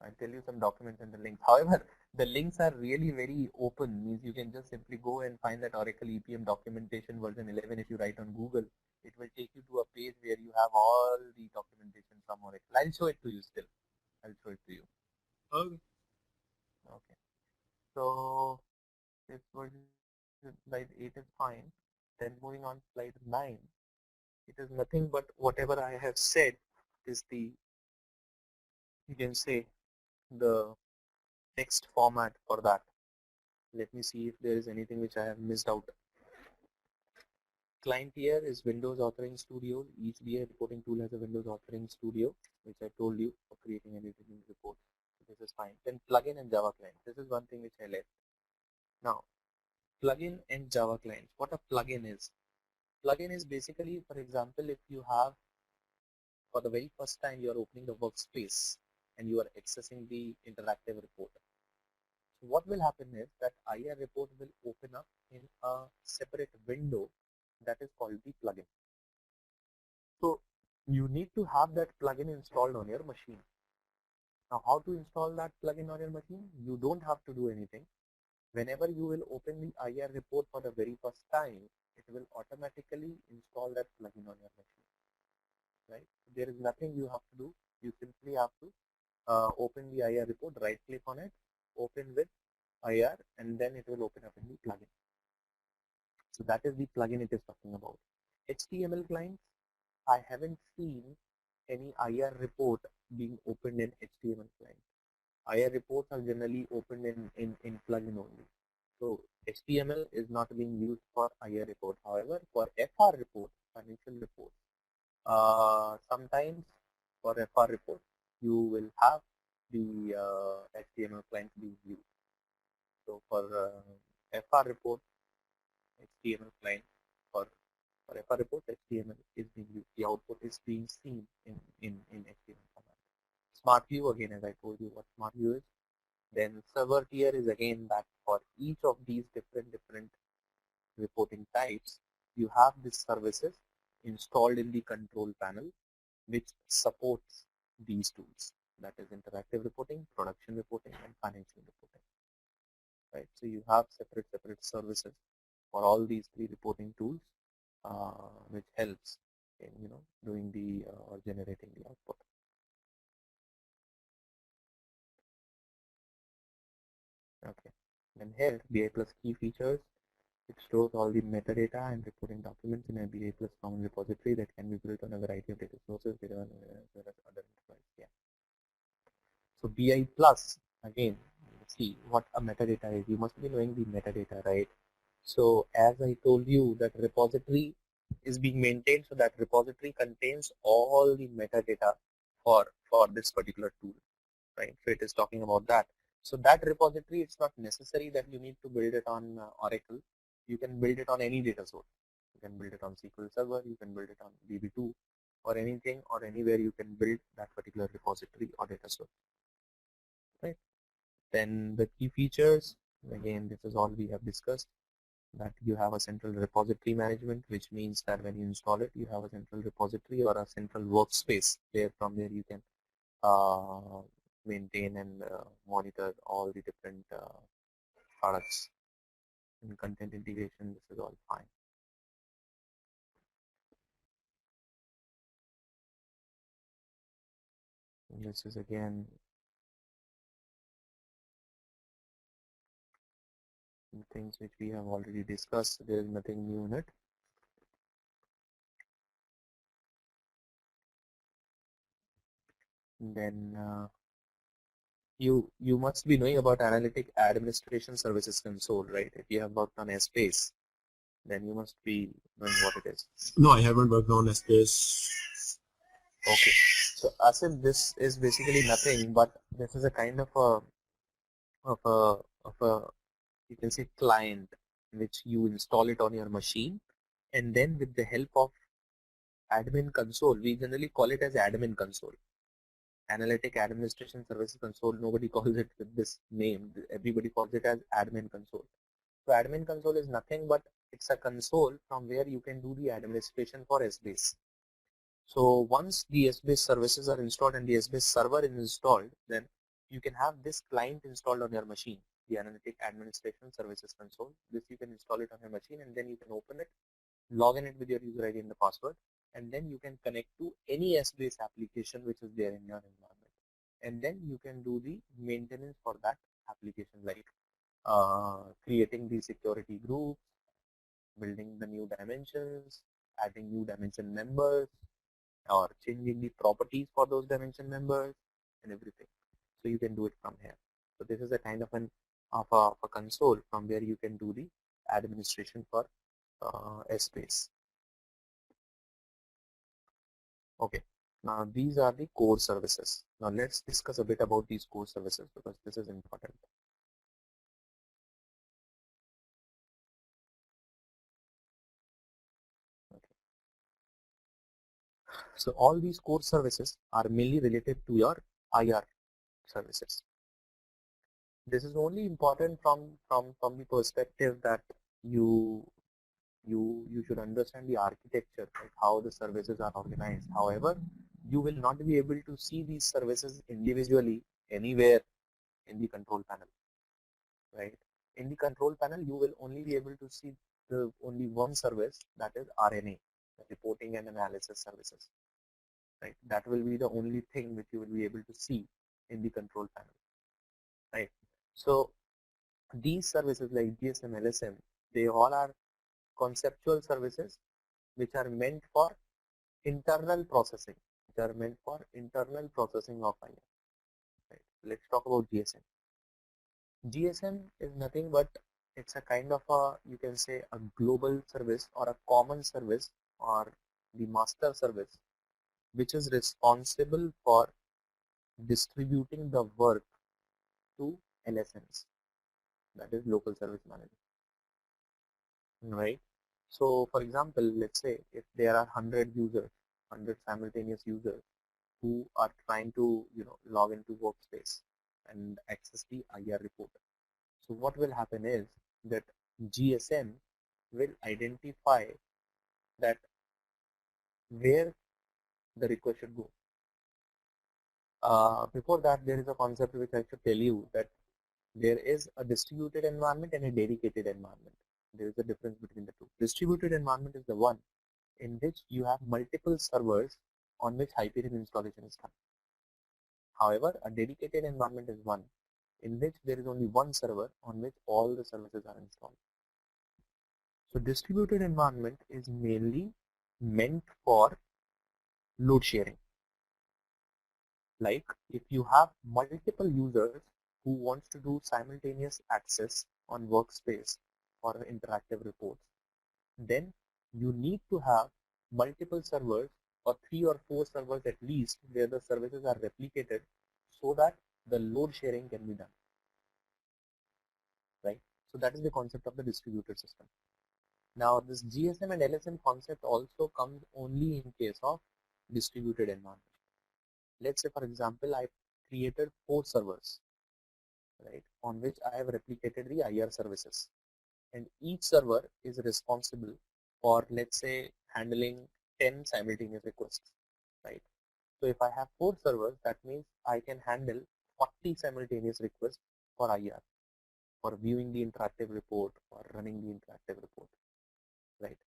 I'll tell you some documents and the links. However, the links are really very open, means you can just simply go and find that Oracle EPM documentation version 11. If you write on Google, it will take you to a page where you have all the documentation from Oracle. I'll show it to you still. I'll show it to you. Okay. Okay. So this version slide 8 is fine. Then moving on slide 9, it is nothing but whatever I have said is the, you can say, the text format for that. Let me see if there is anything which I have missed out. Client here is Windows Authoring Studio. Each BI reporting tool has a Windows Authoring Studio, which I told you for creating and editing reports. So this is fine. Then plugin and Java client. This is one thing which I left. Now, plugin and Java clients. What a plugin is? Plugin is basically, for example, if you have, for the very first time, you are opening the workspace and you are accessing the interactive report. So what will happen is that IR report will open up in a separate window that is called the plugin. you need to have that plugin installed on your machine. Now, how to install that plugin on your machine? You don't have to do anything. Whenever you will open the IR report for the very first time, it will automatically install that plugin on your machine, right? There is nothing you have to do. You simply have to open the IR report, right click on it, open with IR, and then it will open up in the plugin. So that is the plugin it is talking about. HTML clients, I haven't seen any IR report being opened in HTML client. IR reports are generally opened in plugin only. So HTML is not being used for IR report. However, for FR report, financial report, sometimes for FR report, you will have the HTML client being used. So for FR report, HTML client for FR report, HTML is being used. The output is being seen in HTML format. Smart view, again, as I told you what smart view is. Then server tier is again that for each of these different reporting types, you have these services installed in the control panel which supports these tools. That is interactive reporting, production reporting, and financial reporting. Right. So you have separate services for all these three reporting tools, which helps in doing the or generating the output. Okay. Then here BI plus key features. It stores all the metadata and reporting documents in a BI plus common repository that can be built on a variety of data sources, data as well as other enterprise. Yeah. So BI plus, again, see what a metadata is. You must be knowing the metadata, right? So as I told you, that repository is being maintained, so that repository contains all the metadata for this particular tool, right? So it is talking about that. So that repository, it's not necessary that you need to build it on Oracle. You can build it on any data source. You can build it on SQL Server, you can build it on DB2 or anything or anywhere you can build that particular repository or data source, right? Then the key features, again, this is all we have discussed, that you have a central repository management, which means that when you install it, you have a central repository or a central workspace where from there you can uh, maintain and monitor all the different products. In content integration, this is all fine. And this is again things which we have already discussed. There is nothing new in it. And then you must be knowing about Analytic Administration Services Console, right? If you have worked on Space, then you must be knowing what it is. No, I haven't worked on Space. Okay. So Asif, this is basically nothing, but this is a kind of a you can say client which you install it on your machine, and then with the help of admin console, we generally call it as admin console. Analytic Administration Services Console, nobody calls it with this name. Everybody calls it as admin console. So admin console is nothing but it's a console from where you can do the administration for SBase. So once the SBase services are installed and the SBase server is installed, then you can have this client installed on your machine, the Analytic Administration Services Console. This you can install it on your machine, and then you can open it, log in it with your user ID and the password, and then you can connect to any SBase application which is there in your environment. And then you can do the maintenance for that application, like creating the security groups, building the new dimensions, adding new dimension members, or changing the properties for those dimension members and everything. So you can do it from here. So this is a kind of a console from where you can do the administration for SBase. Okay. Now these are the core services. Now let's discuss a bit about these core services because this is important. Okay. So all these core services are mainly related to your IR services. This is only important from the perspective that you You should understand the architecture, like how the services are organized. However, you will not be able to see these services individually anywhere in the control panel, right? In the control panel, you will only be able to see the only one service, that is RNA, the reporting and analysis services, right? That will be the only thing which you will be able to see in the control panel, right? So these services like GSM, LSM, they all are conceptual services which are meant for internal processing, of IR. Right? Let's talk about GSM. GSM is nothing but it's a kind of a, you can say, a global service or a common service or the master service which is responsible for distributing the work to LSMs, that is local service manager, right? So for example, let's say if there are 100 users, 100 simultaneous users who are trying to log into Workspace and access the IR report. So what will happen is that GSM will identify that where the request should go. Before that, there is a concept which I should tell you, that there is a distributed environment and a dedicated environment. There is a difference between the two. Distributed environment is the one in which you have multiple servers on which Hyperion installation is done. However, a dedicated environment is one in which there is only one server on which all the services are installed. So distributed environment is mainly meant for load sharing. Like if you have multiple users who wants to do simultaneous access on Workspace or interactive reports, then you need to have multiple servers or 3 or 4 servers at least where the services are replicated so that the load sharing can be done, right? So that is the concept of the distributed system. Now this GSM and LSM concept also comes only in case of distributed environment. Let's say for example, I created 4 servers, right, on which I have replicated the IR services, and each server is responsible for, let's say, handling 10 simultaneous requests, right? So if I have 4 servers, that means I can handle 40 simultaneous requests for IR, for viewing the interactive report or running the interactive report, right?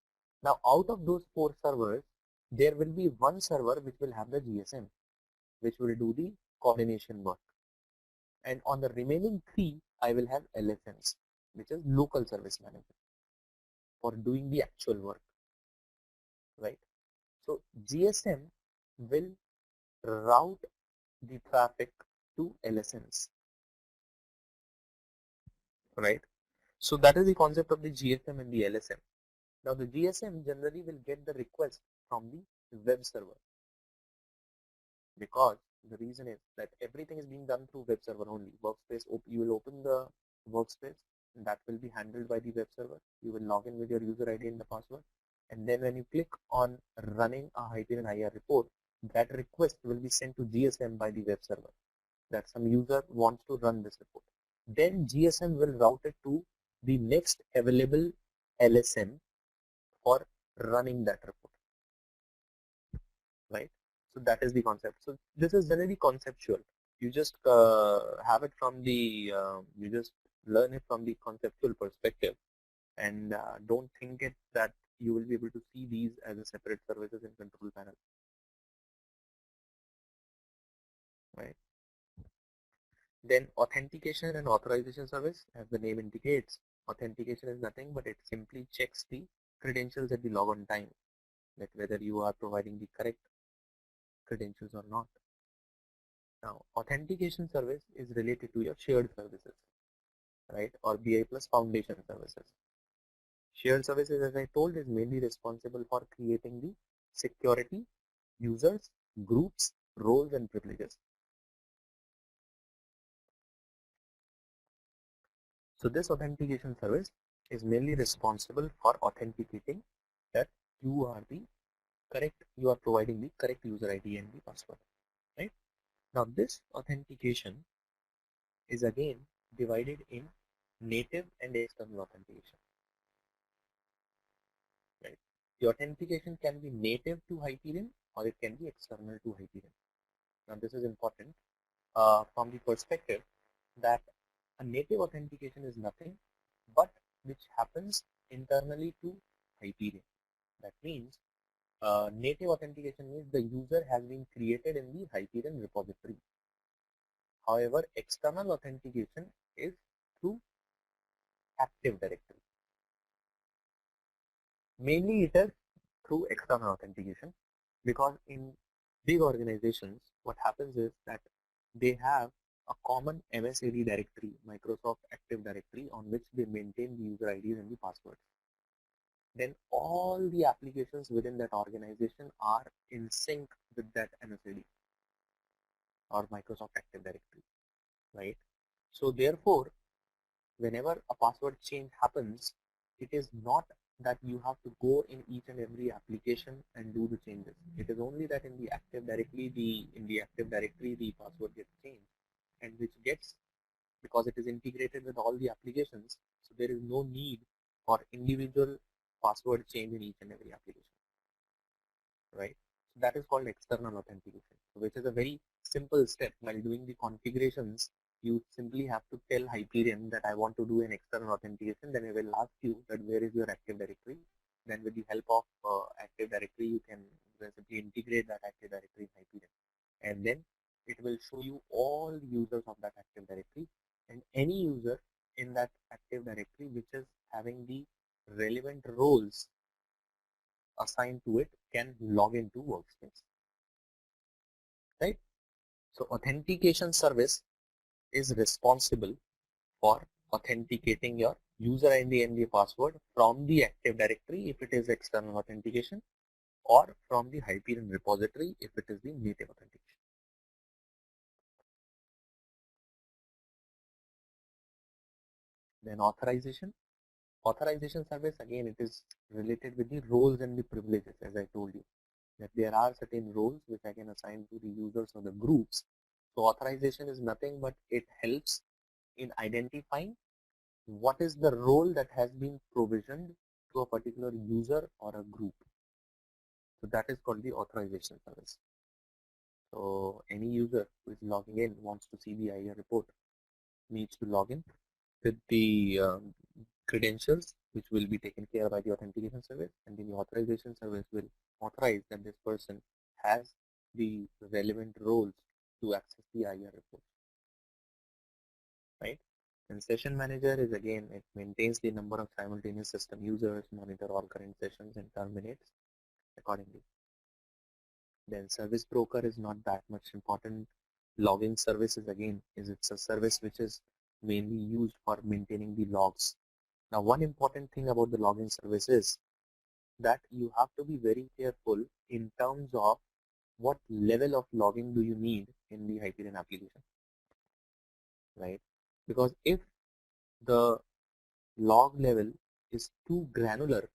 Now out of those 4 servers, there will be one server which will have the GSM, which will do the coordination work. And on the remaining 3, I will have LSMs, which is local service manager, for doing the actual work, right? So GSM will route the traffic to LSMs, right? So that is the concept of the GSM and the LSM. Now the GSM generally will get the request from the web server, because the reason is that everything is being done through web server only. Workspace, you will open the Workspace, and that will be handled by the web server. You will log in with your user ID and the password, and then when you click on running a Hyperion IR report, that request will be sent to GSM by the web server, that some user wants to run this report. Then GSM will route it to the next available LSM for running that report, right? So that is the concept. So this is generally conceptual. You just have it from the, you just learn it from the conceptual perspective, and don't think it that you will be able to see these as a separate services in control panel, right? Then authentication and authorization service, as the name indicates, authentication is nothing but it simply checks the credentials at the logon time, like whether you are providing the correct credentials or not. Now, authentication service is related to your shared services, right, or BI plus foundation services. Shared services, as I told, is mainly responsible for creating the security, users, groups, roles, and privileges. So this authentication service is mainly responsible for authenticating that you are the correct, you are providing the correct user ID and the password, right? Now this authentication is again divided in native and external authentication. The authentication can be native to Hyperion or it can be external to Hyperion. Now this is important from the perspective that a native authentication is nothing but which happens internally to Hyperion. That means native authentication means the user has been created in the Hyperion repository. However, external authentication is through Active Directory. Mainly it is through external authentication because in big organizations what happens is that they have a common MSAD directory, Microsoft Active Directory, on which they maintain the user IDs and the passwords. Then all the applications within that organization are in sync with that MSAD or Microsoft Active Directory, right? So therefore, whenever a password change happens, it is not that you have to go in each and every application and do the changes. It is only that in the Active Directory, the password gets changed, and which gets, because it is integrated with all the applications, so there is no need for individual password change in each and every application, right? So that is called external authentication, which is a very simple step. While doing the configurations, you simply have to tell Hyperion that I want to do an external authentication. Then it will ask you that where is your Active Directory. Then with the help of Active Directory, you can simply integrate that Active Directory in Hyperion, and then it will show you all the users of that Active Directory, and any user in that Active Directory which is having the relevant roles assigned to it can log into Workspace, right? So authentication service is responsible for authenticating your user ID and the password from the Active Directory if it is external authentication, or from the Hyperion repository if it is the native authentication. Then authorization. Authorization service, again, it is related with the roles and the privileges, as I told you, that there are certain roles which I can assign to the users or the groups. So authorization is nothing but it helps in identifying what is the role that has been provisioned to a particular user or a group. So that is called the authorization service. So any user who is logging in wants to see the IR report needs to log in with the credentials which will be taken care by the authentication service, and then the authorization service will authorize that this person has the relevant roles to access the IR report, right? And session manager is, again, it maintains the number of simultaneous system users, monitor all current sessions, and terminates accordingly. Then service broker is not that much important. Logging services, again, it's a service which is mainly used for maintaining the logs. Now, one important thing about the logging service is that you have to be very careful in terms of what level of logging do you need in the Hyperion application, right? Because if the log level is too granular,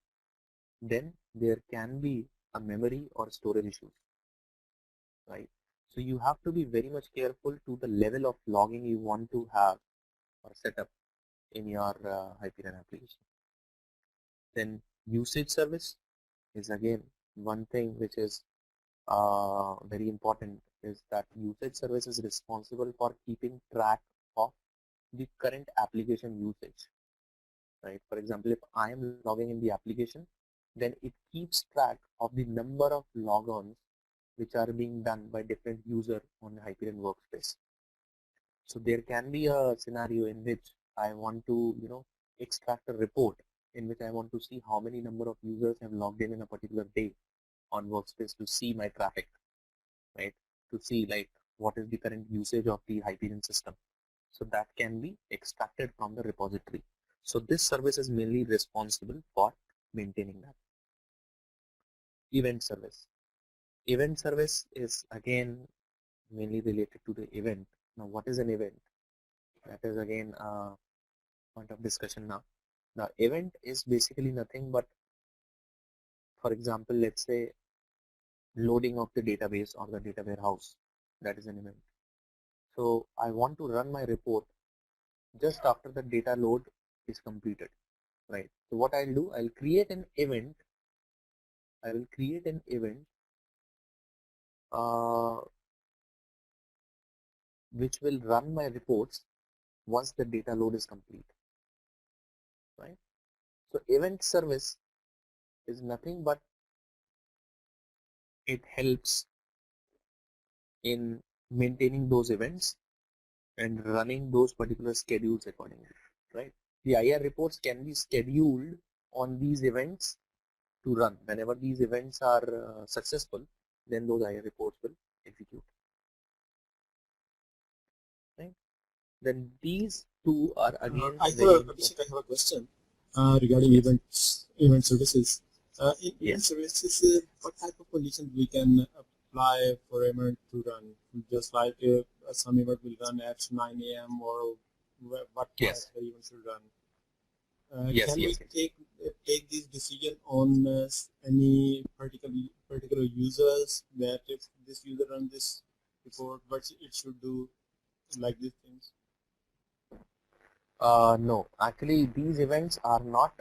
then there can be a memory or storage issues, right? So you have to be very much careful to the level of logging you want to have or set up in your Hyperion application. Then usage service is, again, one thing which is very important, is that usage service is responsible for keeping track of the current application usage, right? For example, if I am logging in the application, then it keeps track of the number of logons which are being done by different users on the Hyperion Workspace. So there can be a scenario in which I want to, extract a report in which I want to see how many number of users have logged in a particular day on Workspace to see my traffic, right? To see like what is the current usage of the Hyperion system. So that can be extracted from the repository. So this service is mainly responsible for maintaining that. Event service. Event service is, again, mainly related to the event. Now, what is an event? That is, again, a point of discussion now. The event is basically nothing but, for example, let's say loading of the database or the data warehouse. That is an event. So I want to run my report just after the data load is completed, right? So what I'll do, I'll create an event I will create an event which will run my reports once the data load is complete, right? So event service is nothing but it helps in maintaining those events and running those particular schedules accordingly, right? The IR reports can be scheduled on these events to run. Whenever these events are successful, then those IR reports will execute, right? Then these two are again very Abhishek, I have a question regarding yes. event services. In event Yes. services, what type of conditions we can apply for event to run? Just like some event will run at 9 a.m. or what time Yes. the event should run. Yes. Can we Yes. Yes. take this decision on any particular users that if this user run this report, what it should do like these things? No, actually these events are not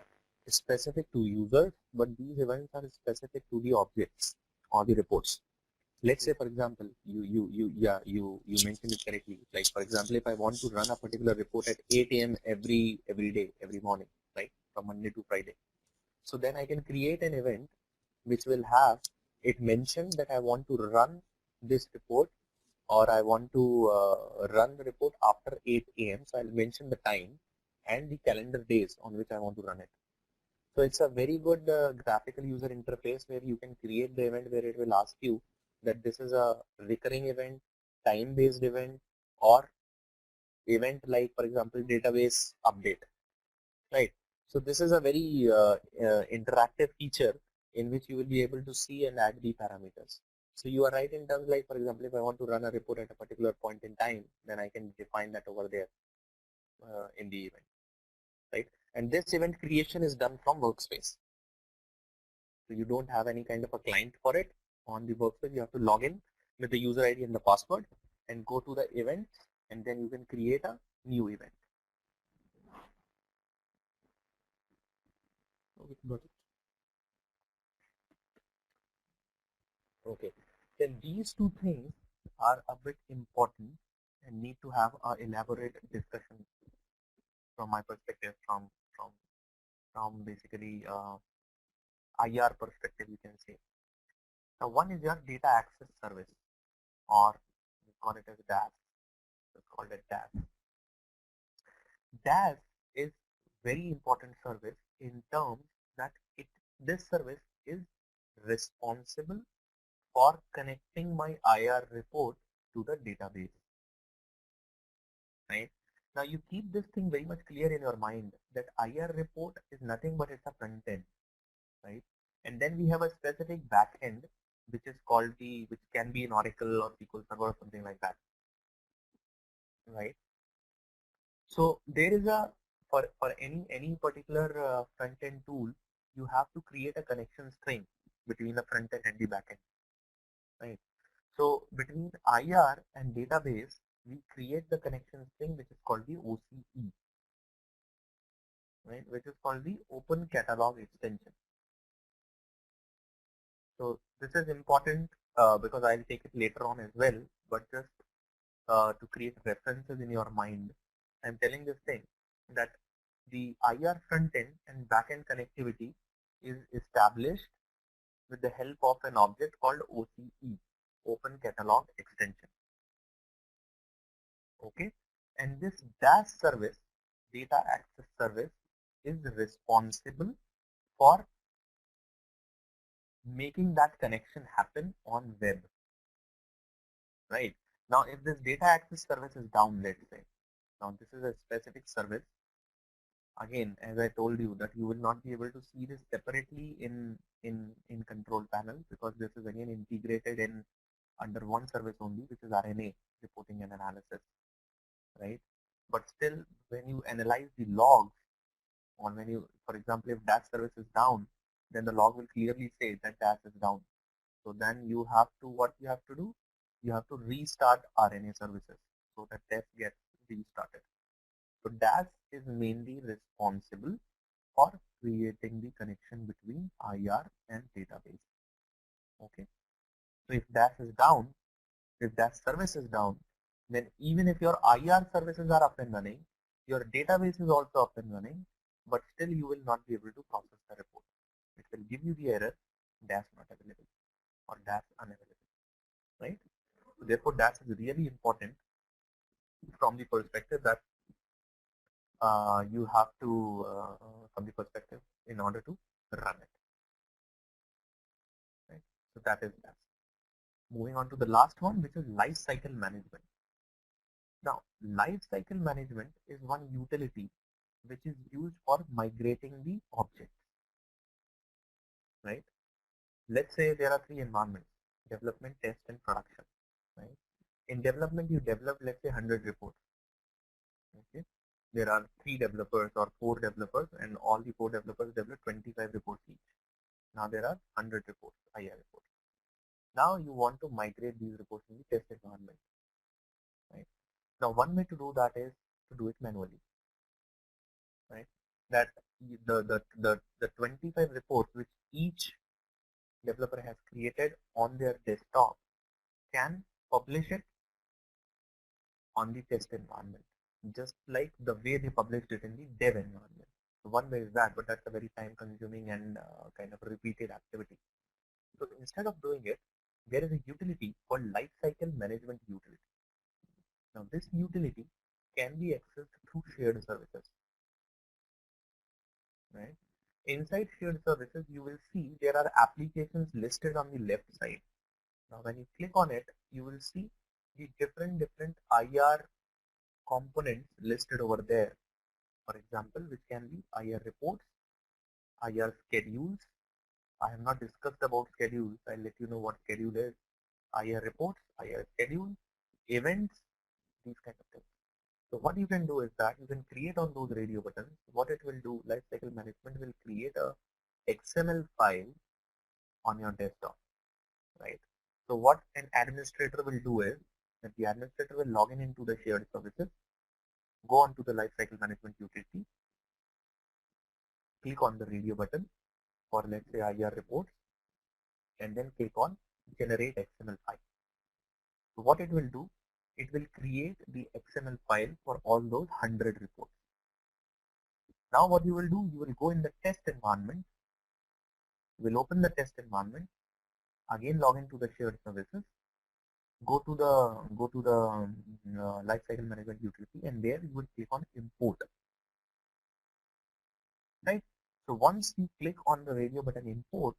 specific to users, but these events are specific to the objects or the reports. Let's say, for example, you mentioned it correctly. Like, for example, if I want to run a particular report at 8 a.m. every day, every morning, right, from Monday to Friday. So then I can create an event which will have it mentioned that I want to run this report or I want to run the report after 8 a.m. So I'll mention the time and the calendar days on which I want to run it. So it's a very good graphical user interface where you can create the event where it will ask you that this is a recurring event, time-based event, or event like, for example, database update, right? So this is a very interactive feature in which you will be able to see and add the parameters. So you are right in terms like, for example, if I want to run a report at a particular point in time, then I can define that over there in the event, right? And this event creation is done from Workspace. So you don't have any kind of a client for it on the Workspace. You have to log in with the user ID and the password and go to the event, and then you can create a new event. Okay, got it. Okay. Then these two things are a bit important and need to have a elaborate discussion from my perspective, from from basically IR perspective, you can say. Now, one is your data access service, or we call it as DAS. It's called as DAS. DAS is very important service in terms that this service is responsible for connecting my IR report to the database. Right? Now you keep this thing very much clear in your mind that IR report is nothing but it's a front end, right? And then we have a specific back end which is called which can be in Oracle or SQL Server or something like that, right? So there is for any particular front end tool, you have to create a connection string between the front end and the back end, right? So between IR and database, we create the connection string which is called the OCE, right, which is called the Open Catalog Extension. So this is important because I'll take it later on as well, but just to create references in your mind, I'm telling this thing that the IR front end and back end connectivity is established with the help of an object called OCE, Open Catalog Extension. Okay, and this DAS service, data access service, is responsible for making that connection happen on web, right? Now, if this data access service is down, let's say, now this is a specific service. Again, as I told you that you will not be able to see this separately in control panel because this is again integrated in under one service only, which is RNA, reporting and analysis, right? But still, when you analyze the logs, or when you, for example, if that service is down, then the log will clearly say that dash is down. So then you have to, what you have to do? You have to restart RNA services so that test gets restarted. So DAS is mainly responsible for creating the connection between IR and database. Okay. So if that is down, if that service is down, then even if your IR services are up and running, your database is also up and running, but still you will not be able to process the report. It will give you the error, that's not available or that's unavailable, right? So therefore, that is really important from the perspective that you have to, from the perspective in order to run it, right? So that is that. Moving on to the last one, which is lifecycle management. Now, lifecycle management is one utility which is used for migrating the objects, right? Let's say there are three environments: development, test, and production, right? In development, you develop, let's say, 100 reports. Okay, there are three developers or four developers, and all the four developers develop 25 reports each. Now there are 100 reports, IR reports. Now you want to migrate these reports in the test environment, right? Now one way to do that is to do it manually, right? That the 25 reports which each developer has created on their desktop can publish it on the test environment, just like the way they published it in the dev environment. So one way is that, but that's a very time consuming and kind of repeated activity. So instead of doing it, there is a utility called Lifecycle Management Utility. Now this utility can be accessed through shared services, right? Inside shared services, you will see there are applications listed on the left side. Now when you click on it, you will see the different IR components listed over there. For example, which can be IR reports, IR schedules. I have not discussed about schedules. I'll let you know what schedule is. IR reports, IR schedule, events, these kind of things. So what you can do is that you can create on those radio buttons. What it will do, lifecycle management will create a XML file on your desktop, right? So what an administrator will do is that the administrator will log in into the shared services, go on to the lifecycle management utility, click on the radio button for, let's say, IR reports, and then click on generate XML file. So what it will do, it will create the XML file for all those 100 reports. Now what you will do, you will go in the test environment, you will open the test environment, again log into the shared services, go to the lifecycle management utility, and there you will click on import, right? So once you click on the radio button import,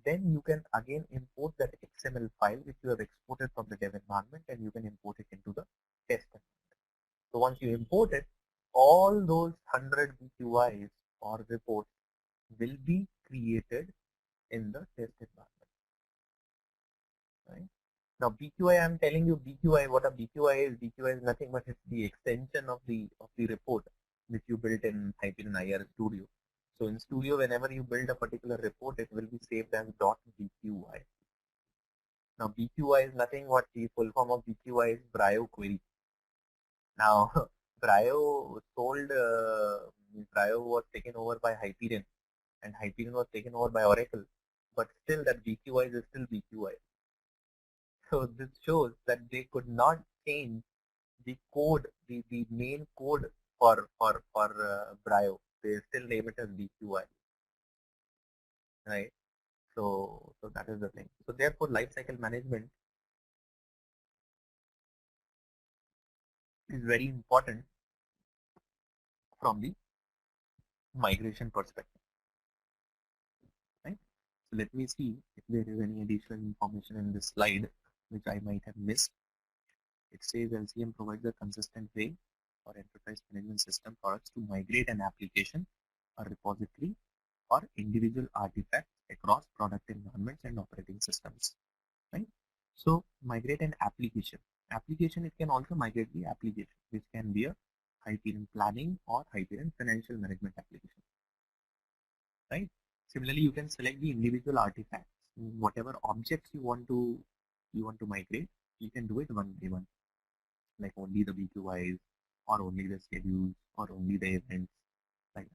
then you can again import that XML file which you have exported from the dev environment, and you can import it into the test environment. So once you import it, all those 100 BQIs or reports will be created in the test environment, right? Now BQI, I'm telling you BQI, what a BQI is nothing but it's the extension of the report which you built in Hyperion IR Studio. So in Studio, whenever you build a particular report, it will be saved as .bqi. Now BQI is nothing, what the full form of BQI is Brio query. Now Brio sold, Brio was taken over by Hyperion, and Hyperion was taken over by Oracle, but still that BQI is still BQI. So this shows that they could not change the code, the main code for Brio. They still name it as BQI, right? So that is the thing. So therefore, lifecycle management is very important from the migration perspective, right? So let me see if there is any additional information in this slide which I might have missed. It says LCM provides a consistent way for enterprise management system products to migrate an application, a repository, or individual artifacts across product environments and operating systems, right? So migrate an application. Application, it can also migrate the application, which can be a Hyperion planning or Hyperion financial management application, right? Similarly, you can select the individual artifacts, whatever objects you want to migrate. You can do it one by one, like only the BQIs, or only the schedules, or only the events, like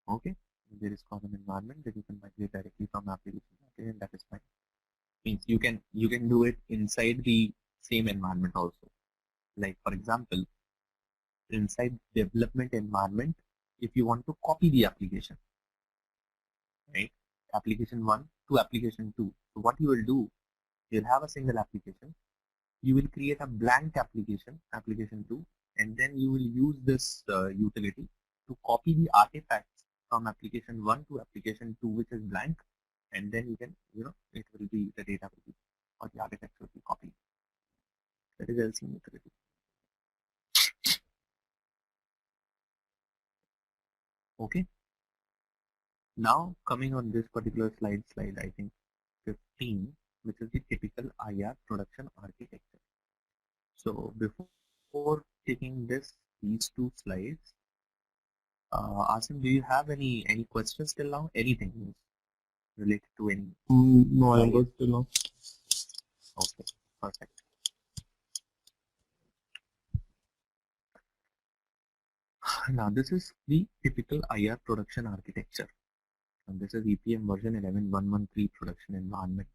that. Okay. there is common environment, then you can migrate directly from application. Okay, and that is fine. Means you can do it inside the same environment also. Like for example, inside development environment, if you want to copy the application, right? Application 1 to application 2. So what you will do, you'll have a single application. You will create a blank application, application 2, and then you will use this utility to copy the artifacts from application 1 to application 2, which is blank, and then you can, it will be, the data will be, or the artifacts will be copied. That is LCM utility. Okay. Now coming on this particular slide I think 15, which is the typical IR production architecture. So before taking these two slides, Asim, do you have any questions till now? Anything related to any? No, I am good till now. Okay, perfect. Now this is the typical IR production architecture, and this is EPM version 11.113 production environment.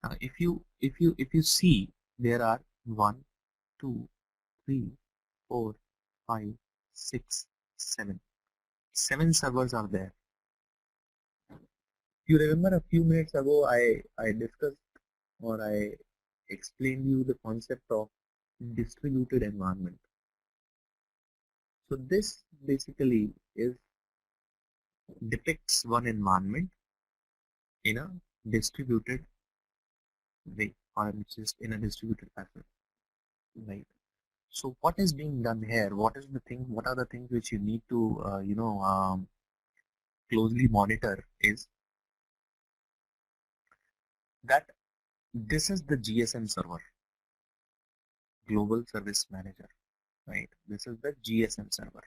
Now if you see, there are 1, 2, 3, 4, 5, 6, 7. 7 servers are there. You remember a few minutes ago I discussed, or I explained you the concept of distributed environment. So this basically depicts one environment in a distributed way, or just in a distributed fashion, right? So what is being done here? What are the things which you need to closely monitor is that this is the GSM server, Global Service Manager, right? This is the GSM server.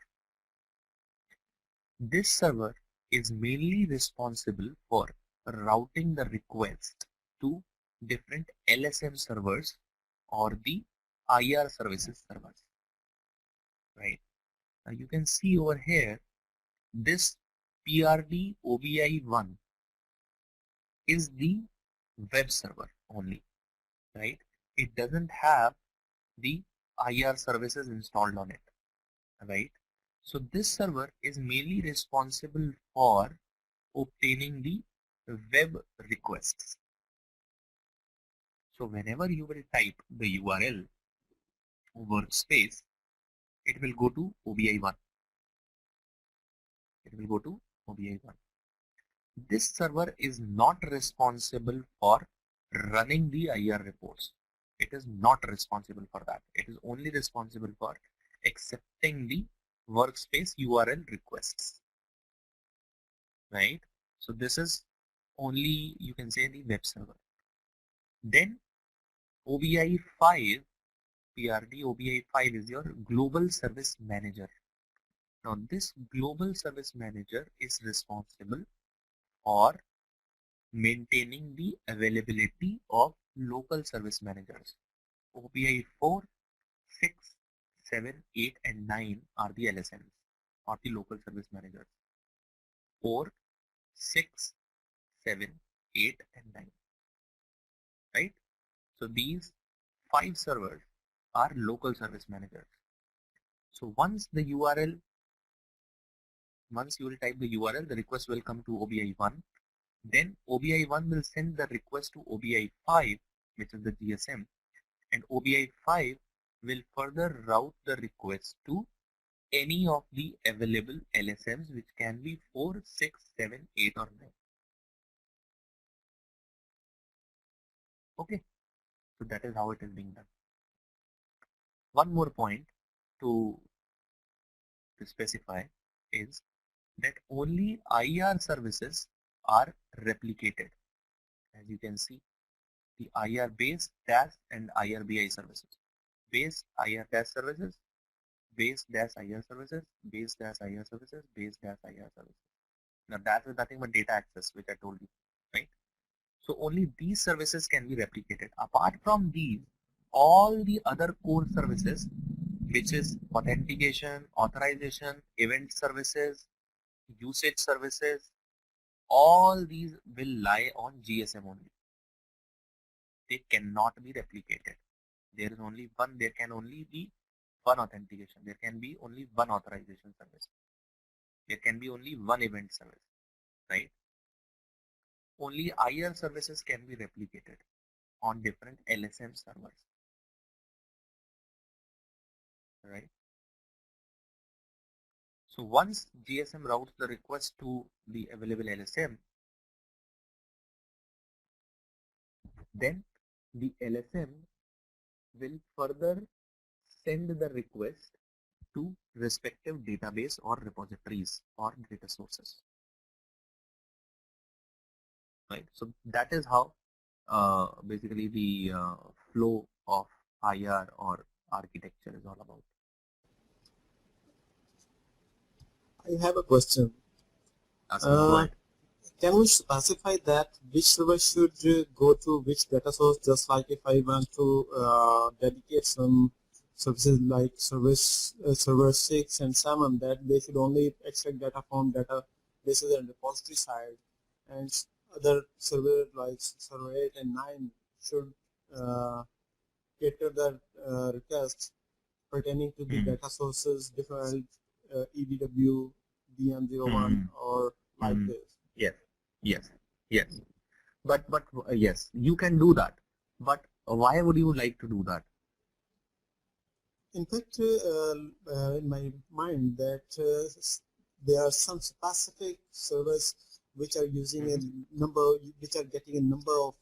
This server is mainly responsible for routing the request to different LSM servers or the IR services servers, right? Now you can see over here, this PRD OBI1 is the web server only, right? It doesn't have the IR services installed on it, right? So this server is mainly responsible for obtaining the web requests. So whenever you will type the URL Workspace, it will go to OBI1. It will go to OBI1. This server is not responsible for running the IR reports. It is not responsible for that. It is only responsible for accepting the Workspace URL requests, right? So this is only, you can say, the web server. Then OBI5, PRD OBI5 is your Global Service Manager. Now this Global Service Manager is responsible for maintaining the availability of local service managers. OBI4, 6, 7, 8 and 9 are the LSMs, or the local service managers. 4, 6, 7, 8 and 9, right? So these 5 servers are local service managers. So once you will type the URL, the request will come to OBI1. Then OBI1 will send the request to OBI5, which is the GSM, and OBI5 will further route the request to any of the available LSMs, which can be 4, 6, 7, 8 or 9. Okay, so that is how it is being done. One more point to specify is that only IR services are replicated. As you can see, the IR base, dash and IR BI services. Base IR dash services, base dash IR services, base dash IR services, base dash IR services. Now that is nothing but data access, which I told you, right? So only these services can be replicated. Apart from these, all the other core services, which is authentication, authorization, event services, usage services, all these will lie on GSM only. They cannot be replicated. There is only one, there can only be one authentication. There can be only one authorization service. There can be only one event service, right? Only IR services can be replicated on different LSM servers, right? So once GSM routes the request to the available LSM, then the LSM will further send the request to respective database or repositories or data sources, right? So that is how basically the flow of IR or architecture is all about. I have a question. Go ahead. Can we specify that which server should go to which data source? Just like if I want to dedicate some services like server 6 and 7, that they should only extract data from databases and repository side, and other server like server 8 and 9 should cater the requests pertaining to the data sources different EDW, DM01 or like this. Yes. But yes, you can do that. But why would you like to do that? In fact, in my mind that there are some specific servers which are using a number, which are getting a number of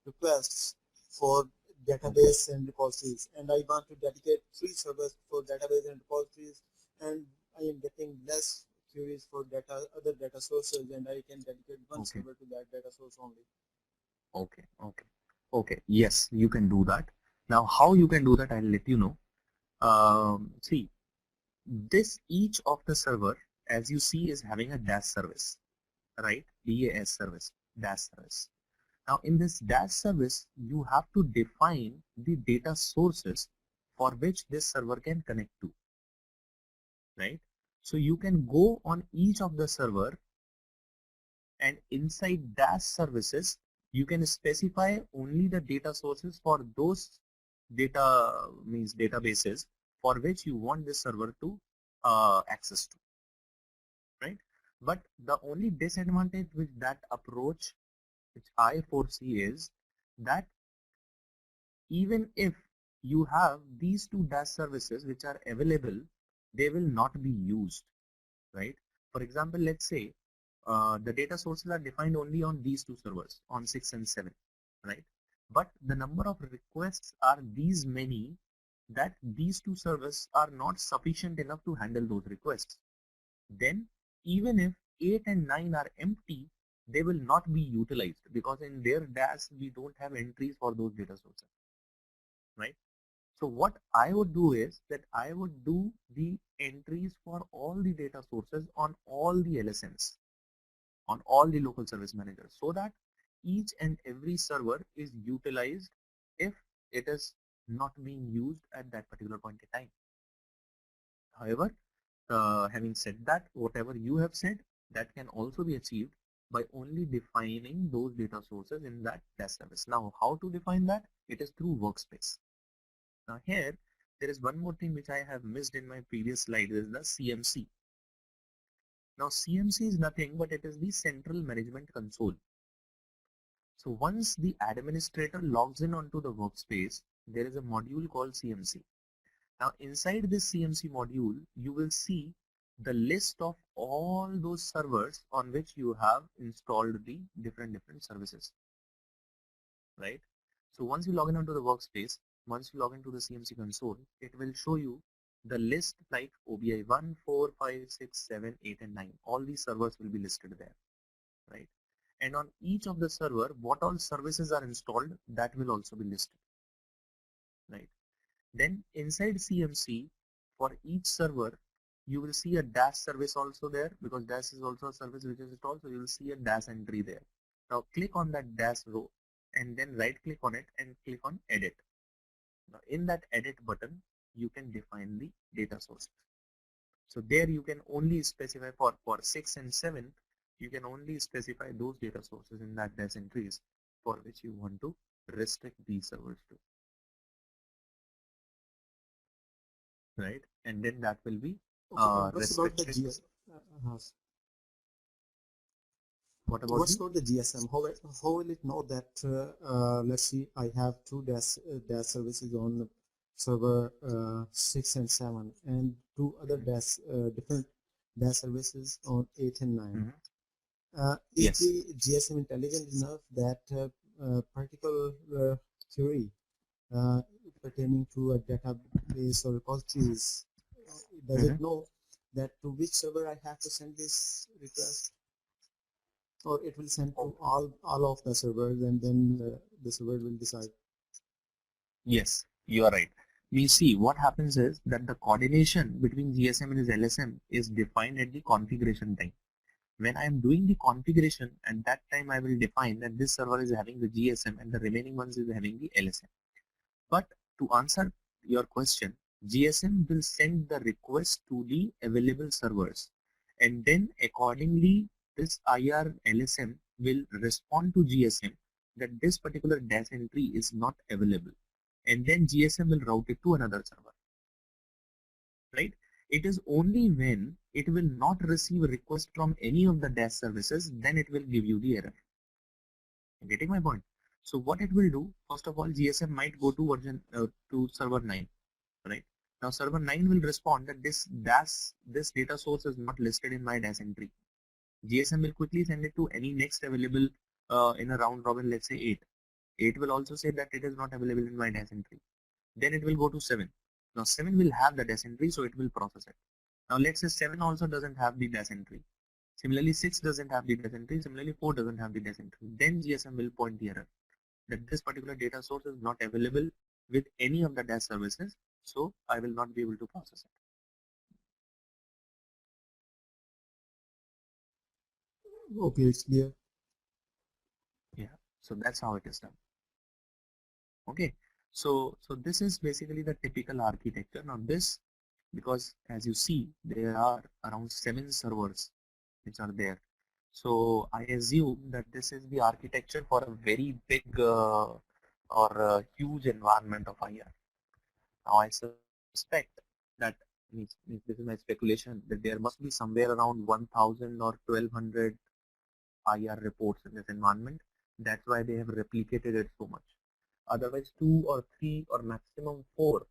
requests for database and repositories, and I want to dedicate 3 servers for database and repositories, and I am getting less queries for other data sources, and I can dedicate one server to that data source only. Okay. Yes, you can do that. Now, how you can do that, I'll let you know. See, each of the server, as you see, is having a dash service, right? DAS service, dash service. Now, in this dash service, you have to define the data sources for which this server can connect to, right? So you can go on each of the server, and inside dash services, you can specify only the data sources for those databases for which you want this server to access to, right? But the only disadvantage with that approach, which I foresee, is that even if you have these 2 dash services which are available, they will not be used, right? For example, let's say the data sources are defined only on these 2 servers, on 6 and 7, right? But the number of requests are these many that these 2 servers are not sufficient enough to handle those requests. Then even if 8 and 9 are empty, they will not be utilized because in their dash we don't have entries for those data sources, right? So what I would do is that I would do the entries for all the data sources on all the LSMs, on all the local service managers, so that each and every server is utilized if it is not being used at that particular point in time. However, having said that, whatever you have said, that can also be achieved by only defining those data sources in that dash service. Now, how to define that? It is through Workspace. Now here, there is one more thing which I have missed in my previous slide, is the CMC. Now CMC is nothing but it is the Central Management Console. So once the administrator logs in onto the workspace, there is a module called CMC. Now inside this CMC module, you will see the list of all those servers on which you have installed the different services, right? So once you log in onto the workspace, once you log into the CMC console, it will show you the list like OBI 1, 4, 5, 6, 7, 8 and 9. All these servers will be listed there, right? And on each of the server, what all services are installed, that will also be listed, right? Then inside CMC, for each server, you will see a dash service also there, because dash is also a service which is installed, so you will see a dash entry there. Now click on that dash row and then right click on it and click on edit. Now in that edit button, you can define the data sources. So there you can only specify for 6 and 7, you can only specify those data sources in that dash entries for which you want to restrict these servers to, right? And then that will be Okay, what's about the restricted. GSM? What about What's the? about the GSM? How will it know that? Let's see, I have two dash services on server 6 and 7, and two other dash different dash services on 8 and 9. Is Yes. the GSM intelligent enough that particular query pertaining to a database or repositories, does it know that to which server I have to send this request, or it will send to all of the servers and then the server will decide? Yes, you are right. We see what happens is that the coordination between GSM and his LSM is defined at the configuration time. When I am doing the configuration, at that time I will define that this server is having the GSM and the remaining ones is having the LSM. But to answer your question, GSM will send the request to the available servers, and then accordingly this IR LSM will respond to GSM that this particular dash entry is not available, and then GSM will route it to another server, right? It is only when it will not receive a request from any of the dash services, then it will give you the error. Getting my point? So what it will do, first of all, GSM might go to version to server 9, right? Now server 9 will respond that this data source is not listed in my dash entry. GSM will quickly send it to any next available in a round robin, let's say 8. 8 will also say that it is not available in my dash entry. Then it will go to 7. Now 7 will have the dash entry, so it will process it. Now let's say 7 also doesn't have the dash entry. Similarly, 6 doesn't have the dash entry. Similarly, 4 doesn't have the dash entry. Then GSM will point the error that this particular data source is not available with any of the dash services, so I will not be able to process Okay, it's clear. it. Yeah, so that's how it is done. Okay, so this is basically the typical architecture. Now this, because as you see, there are around 7 servers which are there. So I assume that this is the architecture for a very big or huge environment of IR. Now I suspect that this is my speculation that there must be somewhere around 1000 or 1200 IR reports in this environment. That's why they have replicated it so much. Otherwise, 2 or 3 or maximum 4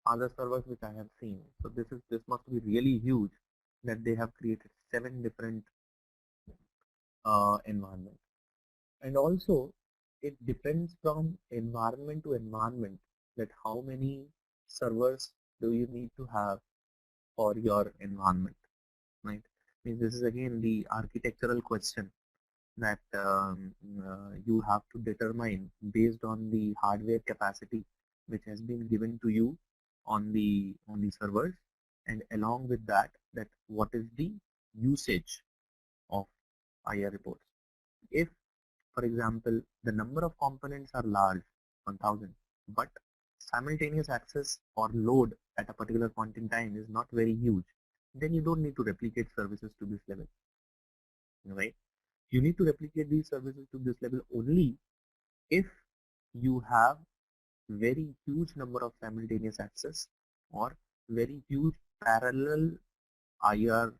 other servers which I have seen. So this must be really huge that they have created 7 different environments. And also, it depends from environment to environment that how many servers do you need to have for your environment, right? Means this is again the architectural question that you have to determine based on the hardware capacity which has been given to you on the servers, and along with that what is the usage of IR reports. If for example the number of components are large, 1000, but simultaneous access or load at a particular point in time is not very huge, then you don't need to replicate services to this level, right? You need to replicate these services to this level only if you have very huge number of simultaneous access or very huge parallel IR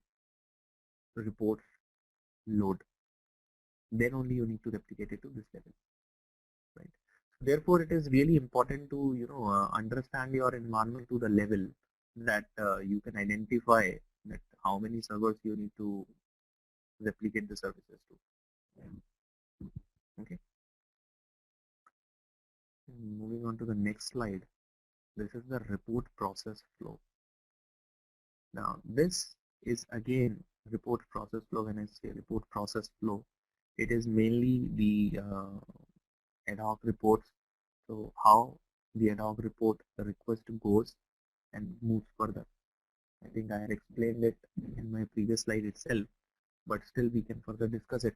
reports load. Then only you need to replicate it to this level, right? Therefore, it is really important to understand your environment to the level that you can identify that how many servers you need to replicate the services to. Okay. Moving on to the next slide. This is the report process flow. Now this is again report process flow. When I say report process flow, it is mainly the ad hoc reports. So how the ad hoc report request goes and moves further. I think I had explained it in my previous slide itself, but still we can further discuss it.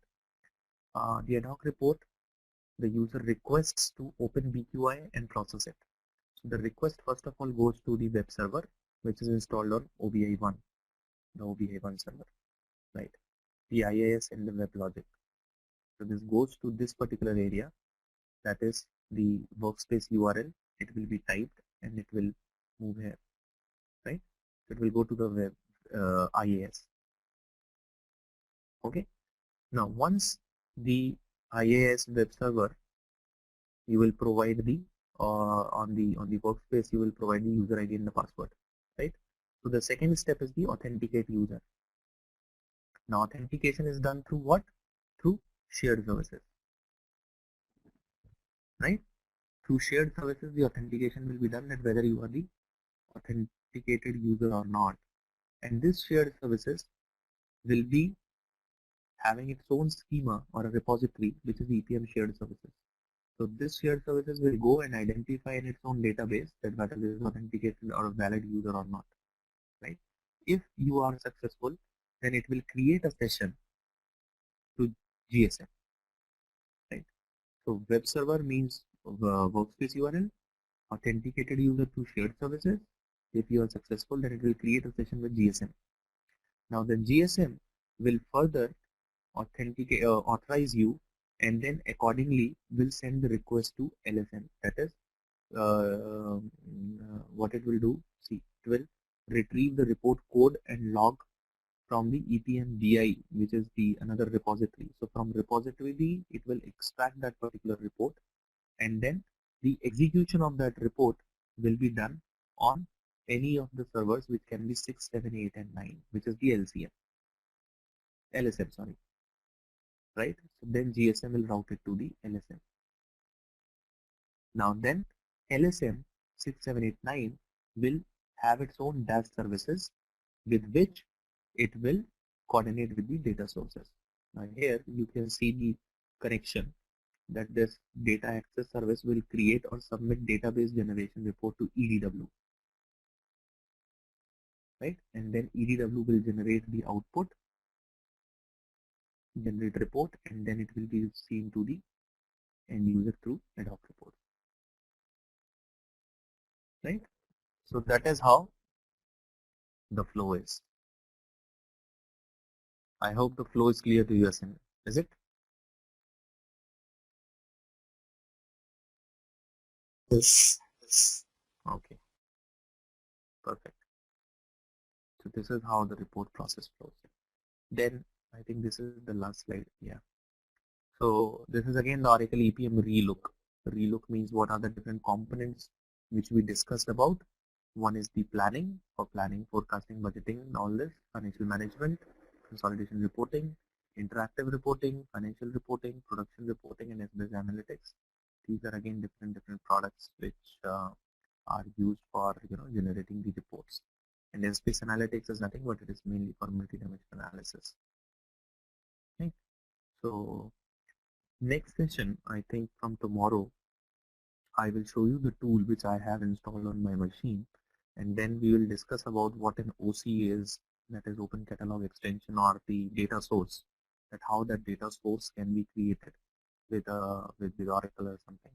The ad hoc report, the user requests to open BQI and process it. So the request first of all goes to the web server, which is installed on OBI1, the OBI1 server, right? The IIS and the WebLogic. So this goes to this particular area, that is the workspace URL. It will be typed and it will move here, right? It will go to the web IIS. Okay. Now once the IIS web server, you will provide the on the workspace, you will provide the user ID and the password, right? So the second step is the authenticate user. Now authentication is done through what? Through shared services, right? Through shared services, the authentication will be done that whether you are the authenticated user or not. And this shared services will be having its own schema or a repository, which is EPM shared services. So this shared services will go and identify in its own database that whether this is authenticated or a valid user or not, right? If you are successful, then it will create a session to GSM, right? So web server means workspace URL, authenticated user through shared services. If you are successful, then it will create a session with GSM. Now then GSM will further authenticate, authorize you, and then accordingly will send the request to LSM. That is what it will do. See, it will retrieve the report code and log from the EPM BI, which is the another repository. So from repository, it will extract that particular report, and then the execution of that report will be done on any of the servers, which can be 6, 7, 8, and 9, which is the LSM, sorry, right? So then GSM will route it to the LSM. Now then LSM 6789 will have its own dash services with which it will coordinate with the data sources. Now here you can see the connection that this data access service will create or submit database generation report to EDW, right? And then EDW will generate the output, generate report, and then it will be seen to the end user through ad hoc report, right? So that is how the flow is. I hope the flow is clear to you, Asim. Is it? Yes. Okay, perfect. So this is how the report process flows. Then I think this is the last slide. Yeah. So this is again the Oracle EPM relook. Relook means what are the different components which we discussed about. One is the planning, for planning, forecasting, budgeting, and all this, financial management, consolidation reporting, interactive reporting, financial reporting, production reporting, and business analytics. These are again different products which are used for generating the reports. And space analytics is nothing but it is mainly for multi-dimensional analysis. Right? So next session, I think from tomorrow, I will show you the tool which I have installed on my machine, and then we will discuss about what an OC is, that is Open Catalog Extension, or the data source, that how that data source can be created with Oracle or something.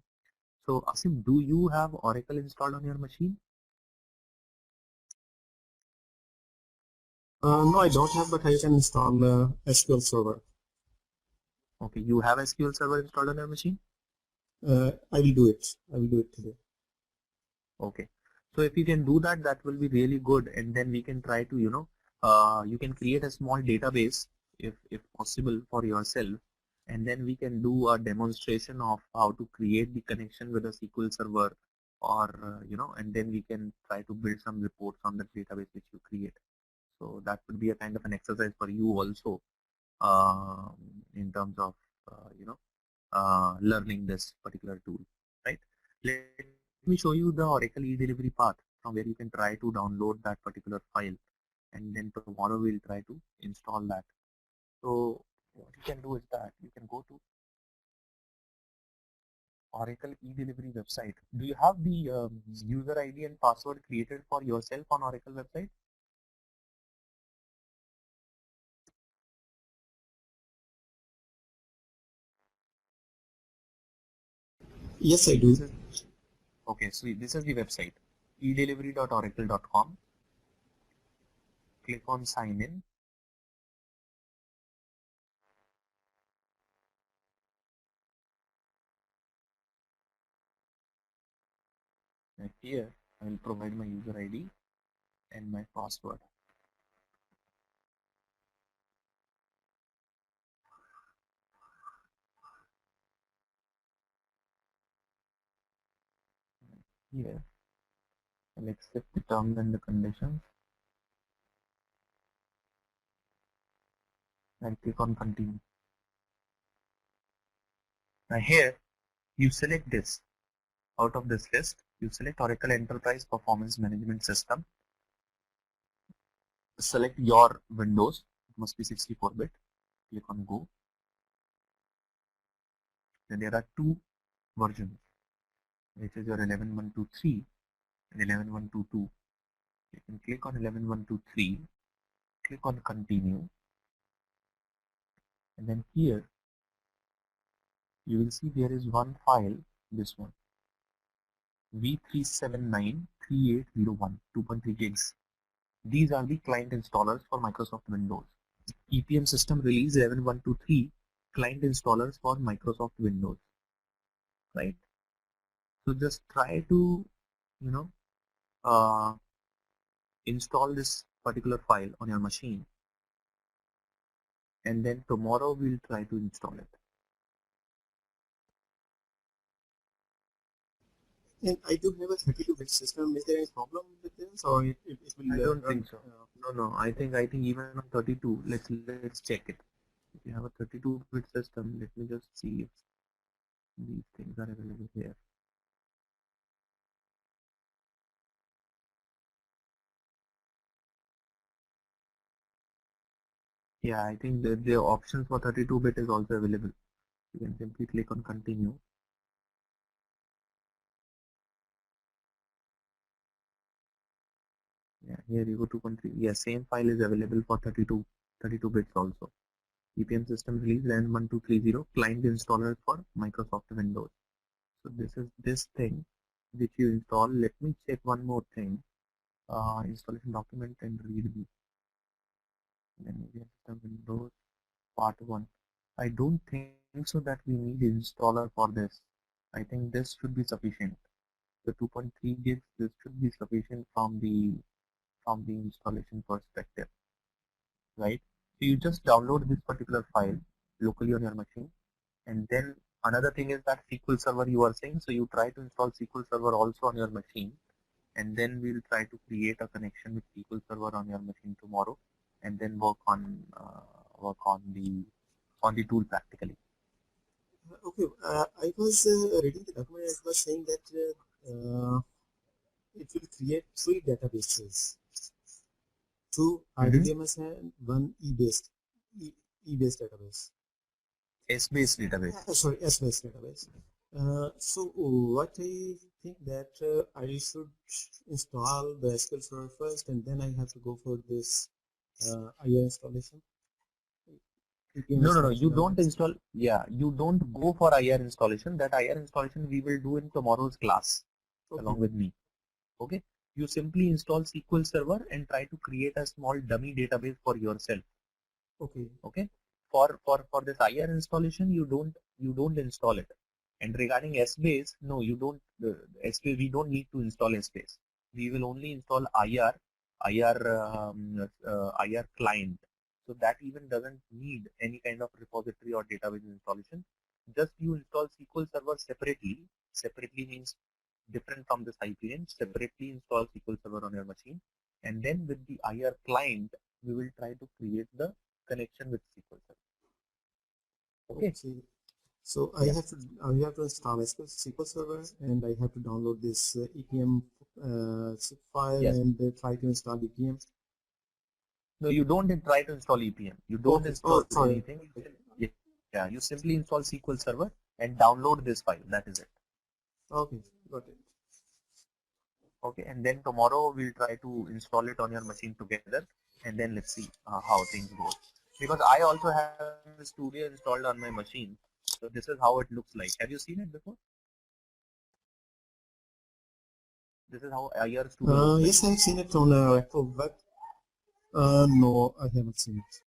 So Asim, do you have Oracle installed on your machine? No, I don't have, but I can install SQL Server. Okay, you have SQL Server installed on your machine? I will do it. I will do it today. Okay. So if you can do that, that will be really good. And then we can try to, you can create a small database if possible for yourself. And then we can do a demonstration of how to create the connection with a SQL server, or, and then we can try to build some reports on the database which you create. So that would be a kind of an exercise for you also, in terms of, learning this particular tool, right? Let me show you the Oracle e-delivery path from where you can try to download that particular file, and then tomorrow we'll try to install that. So what you can do is that you can go to Oracle e-delivery website. Do you have the user ID and password created for yourself on Oracle website? Yes, I do. Okay, so this is the website, edelivery.oracle.com. click on sign in. And here I will provide my user ID and my password. Here I'll accept the terms and the conditions and click on continue. Now here you select this. Out of this list, you select Oracle Enterprise Performance Management System. Select your Windows. It must be 64-bit. Click on Go. Then there are two versions, which is your 11.123 and 11.122. You can click on 11.123, click on Continue, and then here you will see there is one file, this one, V3793801, 2.3 gigs. These are the client installers for Microsoft Windows. EPM system release 11.123 client installers for Microsoft Windows, right? So just try to, install this particular file on your machine, and then tomorrow we'll try to install it. And I do have a 32-bit system. Is there any problem with this, or it will? I don't think so. No. I think even on 32. Let's check it. If you have a 32-bit system, let me just see if these things are available here. Yeah, I think the options for 32-bit is also available. You can simply click on continue. Yeah, here you go 2.3. Yeah, same file is available for 32 bits also. EPM system release 11.123.0 client installer for Microsoft Windows. So this is this thing which you install. Let me check one more thing. Installation document and readme. Then EPM system Windows part 1. I don't think so that we need installer for this. I think this should be sufficient. The 2.3 gigs, this should be sufficient from the installation perspective, right? So you just download this particular file locally on your machine, and then another thing is that SQL Server you are saying, so you try to install SQL Server also on your machine, and then we'll try to create a connection with SQL Server on your machine tomorrow, and then work on the tool practically. Okay, I was reading the document. It was saying that it will create 3 databases, 2 RDBMS and 1 E-based database. S-based database. Sorry, S-based database. So what I think that I should install the SQL Server first, and then I have to go for this IR installation. No. You don't install. Yeah, you don't go for IR installation. That IR installation we will do in tomorrow's class along with me. Okay. You simply install SQL Server and try to create a small dummy database for yourself. Okay. For this IR installation, you don't install it. And regarding S-base, no, you don't. S-base, we don't need to install S-base. We will only install IR client. So that even doesn't need any kind of repository or database installation. Just you install SQL Server separately. Separately means different from this Hyperion. Separately install SQL Server on your machine, and then with the IR client, we will try to create the connection with SQL Server. Okay. So I have to install SQL Server, and I have to download this EPM zip file and try to install EPM. No, you don't try to install EPM. You don't install anything. Yeah, you simply install SQL Server and download this file. That is it. Okay, got it. Okay, and then tomorrow we'll try to install it on your machine together, and then let's see how things go. Because I also have the Studio installed on my machine, so this is how it looks like. Have you seen it before? This is how IR Studio looks like. Yes, I've seen it on Oracle Web. No, I haven't seen it.